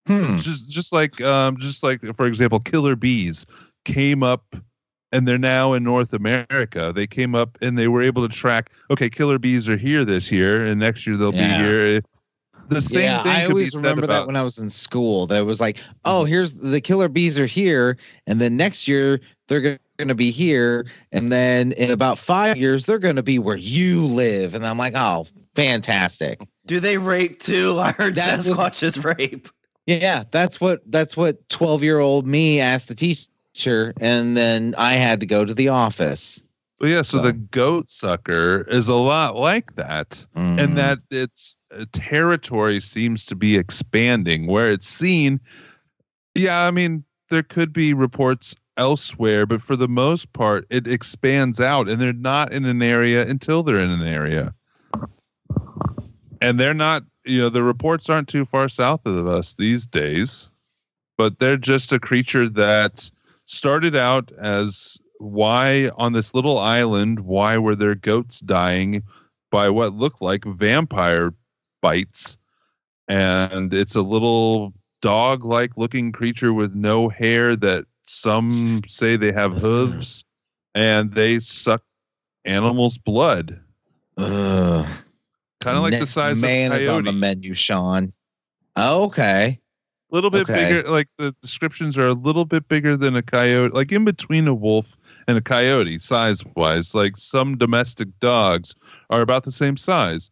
Just like for example, killer bees came up and they're now in North America. They came up and they were able to track. Okay, killer bees are here this year, and next year they'll be here. The same thing. I always remember that when I was in school. That was like, oh, here's the killer bees are here, and then next year they're going to be here, and then in about 5 years they're going to be where you live. And I'm like, oh, fantastic. Do they rape too? I heard Sasquatches rape. Yeah, that's what 12-year-old me asked the teacher, and then I had to go to the office. Well, yeah, so the goat sucker is a lot like that, and that its territory seems to be expanding where it's seen. Yeah, I mean, there could be reports elsewhere, but for the most part, it expands out, and they're not in an area until they're in an area. And they're not, the reports aren't too far south of us these days, but they're just a creature that started out as why on this little island, why were there goats dying by what looked like vampire bites? And it's a little dog-like looking creature with no hair that some say they have hooves, and they suck animals' blood. Kind of like the size of a coyote. Is on the menu, Shawn. Oh, okay. A little bit bigger, like the descriptions are a little bit bigger than a coyote, like in between a wolf and a coyote size-wise. Like some domestic dogs are about the same size.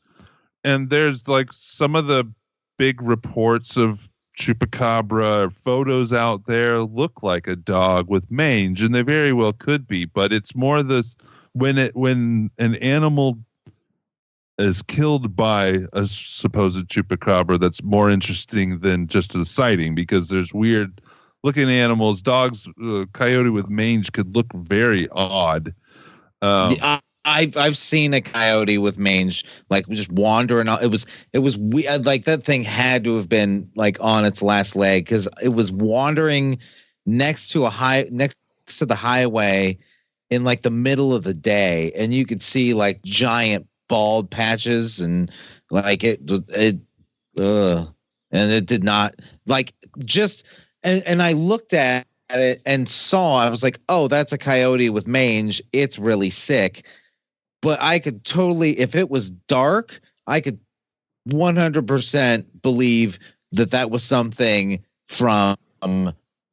And there's like some of the big reports of Chupacabra photos out there look like a dog with mange, and they very well could be, but it's more when an animal is killed by a supposed Chupacabra that's more interesting than just a sighting, because there's weird looking animals. Dogs, coyote with mange could look very odd. I've seen a coyote with mange like just wandering. It was weird. Like that thing had to have been like on its last leg, because it was wandering next to the highway, in like the middle of the day, and you could see like giant bald patches, and like and it did not like just and I looked at it and saw, I was like, oh, that's a coyote with mange. It's really sick. But I could totally, if it was dark, I could 100% believe that was something from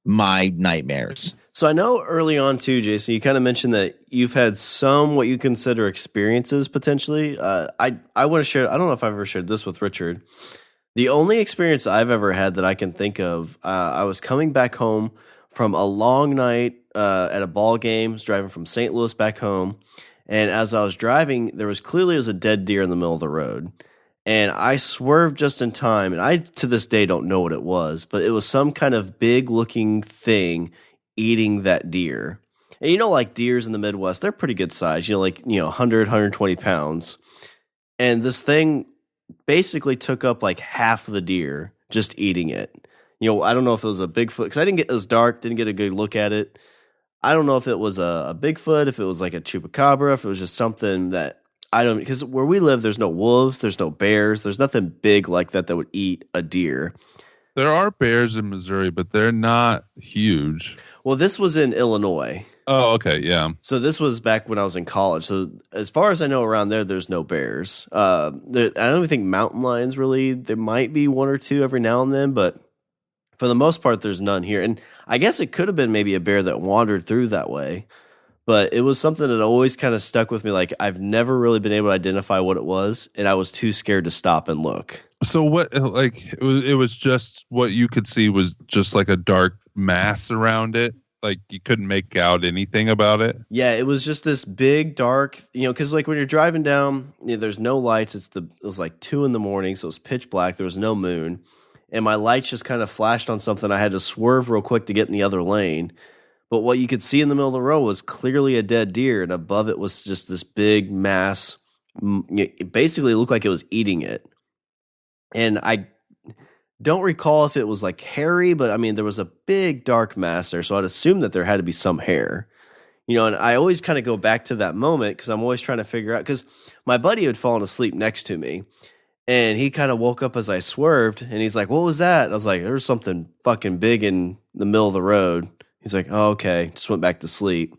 my nightmares. So I know early on too, Jason, you kind of mentioned that you've had some what you consider experiences potentially. I want to share. I don't know if I've ever shared this with Richard. The only experience I've ever had that I can think of, I was coming back home from a long night at a ball game. I was driving from St. Louis back home, and as I was driving, there was a dead deer in the middle of the road. And I swerved just in time, and I, to this day, don't know what it was, but it was some kind of big-looking thing eating that deer. And like deers in the Midwest, they're pretty good size, 100, 120 pounds. And this thing basically took up like half of the deer just eating it. I don't know if it was a Bigfoot, because it was dark, didn't get a good look at it. I don't know if it was a Bigfoot, if it was like a chupacabra, if it was just something that because where we live, there's no wolves, there's no bears, there's nothing big like that would eat a deer. There are bears in Missouri, but they're not huge. Well, this was in Illinois. Oh, okay, yeah. So this was back when I was in college. So as far as I know, around there's no bears. I don't even think mountain lions really. There might be one or two every now and then, but for the most part, there's none here. And I guess it could have been maybe a bear that wandered through that way. But it was something that always kind of stuck with me. Like, I've never really been able to identify what it was, and I was too scared to stop and look. So what, like, it was just what you could see was just like a dark mass around it? Like, you couldn't make out anything about it? Yeah, it was just this big, dark, because like when you're driving down, there's no lights. It was like 2 a.m, so it was pitch black. There was no moon. And my lights just kind of flashed on something. I had to swerve real quick to get in the other lane. But what you could see in the middle of the road was clearly a dead deer, and above it was just this big mass. It basically looked like it was eating it. And I don't recall if it was like hairy, but I mean, there was a big dark mass there, so I'd assume that there had to be some hair. And I always kind of go back to that moment because I'm always trying to figure out, because my buddy had fallen asleep next to me, and he kind of woke up as I swerved, and he's like, "What was that?" I was like, "There was something fucking big in the middle of the road." He's like, "Oh, okay." Just went back to sleep.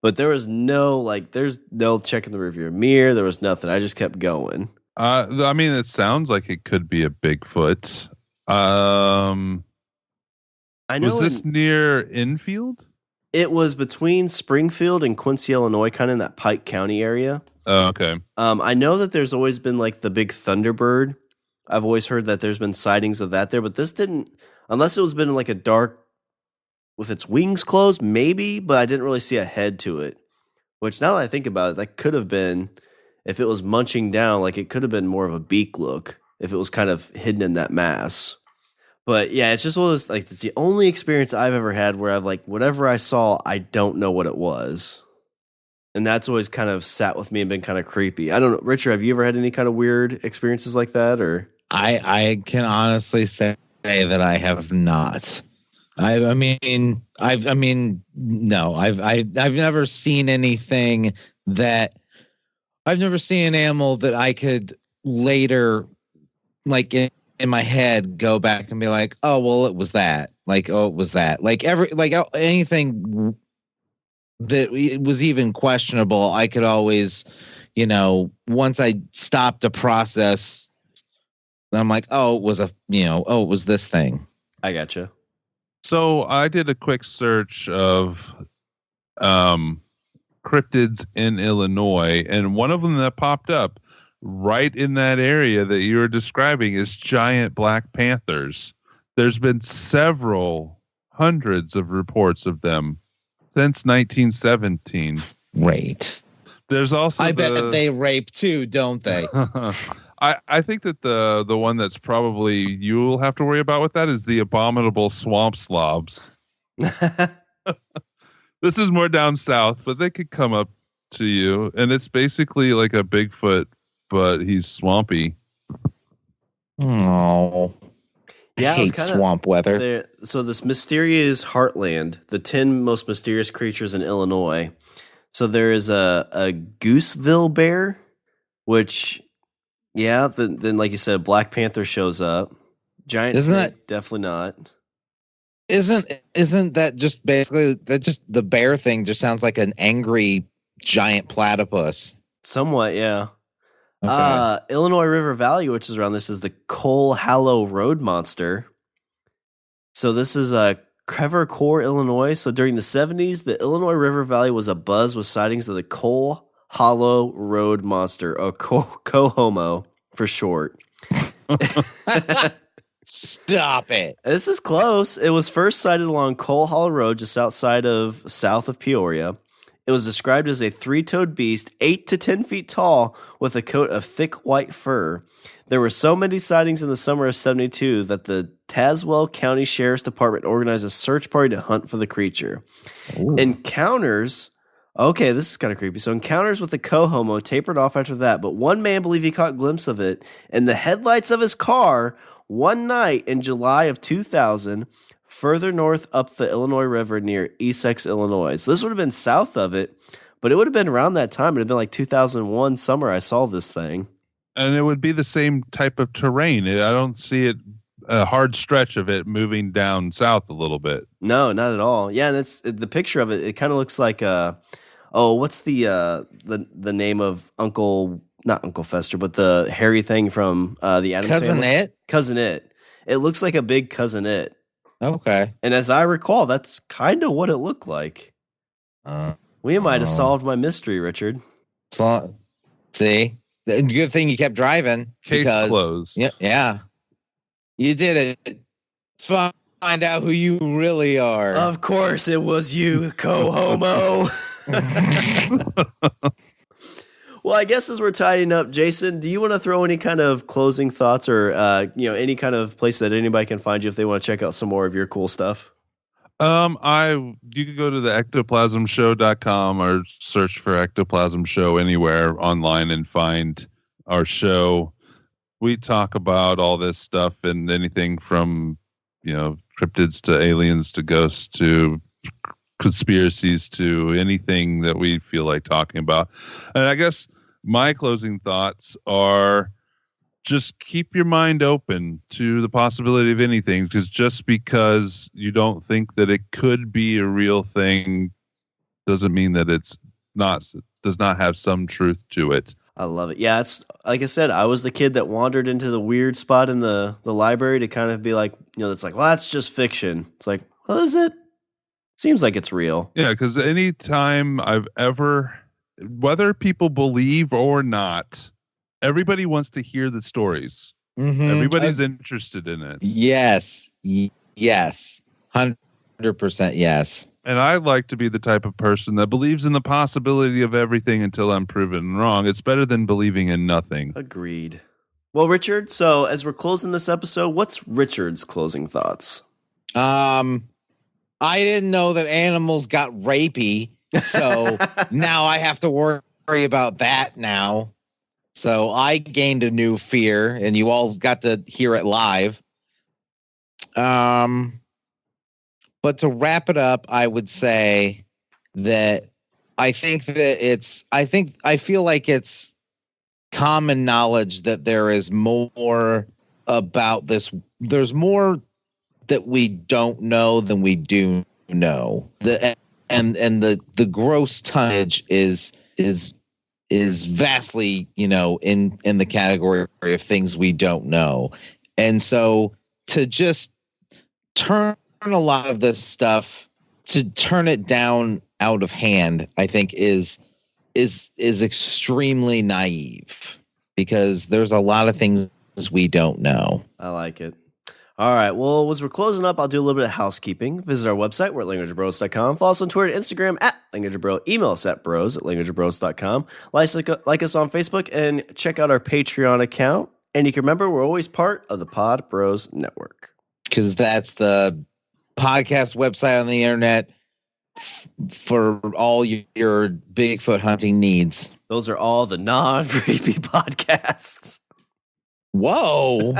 But there was there's no checking the rearview mirror. There was nothing. I just kept going. I mean, it sounds like it could be a Bigfoot. I know. Was this near Enfield? It was between Springfield and Quincy, Illinois, kind of in that Pike County area. Oh, okay. I know that there's always been like the big Thunderbird. I've always heard that there's been sightings of that there, but this didn't, unless it was been like a dark with its wings closed, maybe, but I didn't really see a head to it. Which, now that I think about it, that could have been, if it was munching down, like it could have been more of a beak look if it was kind of hidden in that mass. But yeah, it's just one of those, like, it's the only experience I've ever had where I've like, whatever I saw, I don't know what it was. And that's always kind of sat with me and been kind of creepy. I don't know, Richard, have you ever had any kind of weird experiences like that? Or I can honestly say that I have not. I've never seen anything that I've never seen an animal that I could later, like in my head, go back and be like, oh, well, it was that. Like, oh, it was that. Like anything that it was even questionable, I could always, once I stopped the process, I'm like, oh, it was it was this thing. I gotcha. So I did a quick search of cryptids in Illinois, and one of them that popped up right in that area that you were describing is giant black panthers. There's been several hundreds of reports of them since 1917. Right. There's also I bet they rape too, don't they? I think that the one that's probably you'll have to worry about with that is the abominable swamp slobs. This is more down south, but they could come up to you, and it's basically like a Bigfoot, but he's swampy. Oh, yeah, I hate swamp weather. So this mysterious heartland, the 10 most mysterious creatures in Illinois. So there is a Gooseville bear, which, yeah, then like you said, Black Panther shows up. Giant snake, definitely not. Isn't that just basically the bear thing just sounds like an angry giant platypus? Somewhat, yeah. Okay. Illinois River Valley, which is around this, is the Coal Hollow Road Monster. So this is Crevecoeur, Illinois. So during the 70s, the Illinois River Valley was abuzz with sightings of the Coal Hollow Road Monster, or COHOMO for short. Stop it. This is close. It was first sighted along Coal Hollow Road, just south of Peoria. It was described as a three-toed beast, 8 to 10 feet tall, with a coat of thick white fur. There were so many sightings in the summer of 72 that the Tazewell County Sheriff's Department organized a search party to hunt for the creature. Ooh. Encounters, okay, this is kind of creepy. So encounters with the COHOMO tapered off after that, but one man believed he caught a glimpse of it in the headlights of his car one night in July of 2000, further north up the Illinois River near Essex, Illinois. So this would have been south of it, but it would have been around that time. It would have been like 2001 summer I saw this thing. And it would be the same type of terrain. I don't see it a hard stretch of it moving down south a little bit. No, not at all. Yeah, and it's the picture of it. It kind of looks like what's the name of not Uncle Fester, but the hairy thing from the Addams Cousin Family? It? Cousin It. It looks like a big Cousin It. Okay. And as I recall, that's kind of what it looked like. We might have solved my mystery, Richard. See? Good thing you kept driving. Case closed. Yeah. You did it. Let's find out who you really are. Of course it was you, COHOMO. Well, I guess as we're tidying up, Jason, do you want to throw any kind of closing thoughts or any kind of place that anybody can find you if they want to check out some more of your cool stuff? You could go to the ectoplasmshow.com or search for Ectoplasm Show anywhere online and find our show. We talk about all this stuff and anything from, cryptids to aliens to ghosts to conspiracies to anything that we feel like talking about. And I guess my closing thoughts are just keep your mind open to the possibility of anything, because just because you don't think that it could be a real thing doesn't mean that does not have some truth to it. I love it. Yeah, it's like I said, I was the kid that wandered into the weird spot in the library to kind of be like, it's like, well, that's just fiction. It's like, well, is it? Seems like it's real. Yeah, because anytime I've ever, whether people believe or not, everybody wants to hear the stories. Mm-hmm. Everybody's interested in it. Yes. 100% yes. And I like to be the type of person that believes in the possibility of everything until I'm proven wrong. It's better than believing in nothing. Agreed. Well, Richard, so as we're closing this episode, what's Richard's closing thoughts? I didn't know that animals got rapey, so now I have to worry about that now. So I gained a new fear, and you all got to hear it live. But to wrap it up, I would say that I feel like it's common knowledge that there is more about this. There's more that we don't know than we do know. And the gross tonnage is vastly, in the category of things we don't know. And so to just turn a lot of this stuff, to turn it down out of hand, I think is extremely naive, because there's a lot of things we don't know. I like it. All right. Well, as we're closing up, I'll do a little bit of housekeeping. Visit our website. We're at languageofbros.com. Follow us on Twitter and Instagram at languageofbro. Email us at bros@languageofbros.com. Like us on Facebook and check out our Patreon account. And you can remember, we're always part of the Pod Bros Network. Because that's the podcast website on the internet for all your Bigfoot hunting needs. Those are all the non-creepy podcasts. Whoa.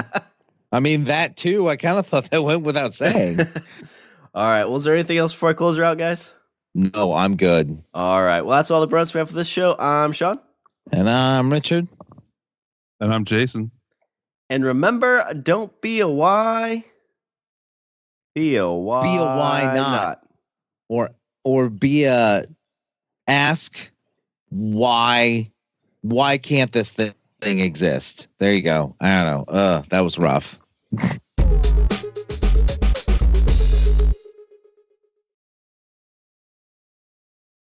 I mean, that too. I kind of thought that went without saying. All right. Well, is there anything else before I close her out, guys? No, I'm good. All right. Well, that's all the brunch we have for this show. I'm Shawn. And I'm Richard. And I'm Jason. And remember, don't be a why. Be a why. Be a why not. Or be a ask why can't this thing exist? There you go. I don't know. That was rough.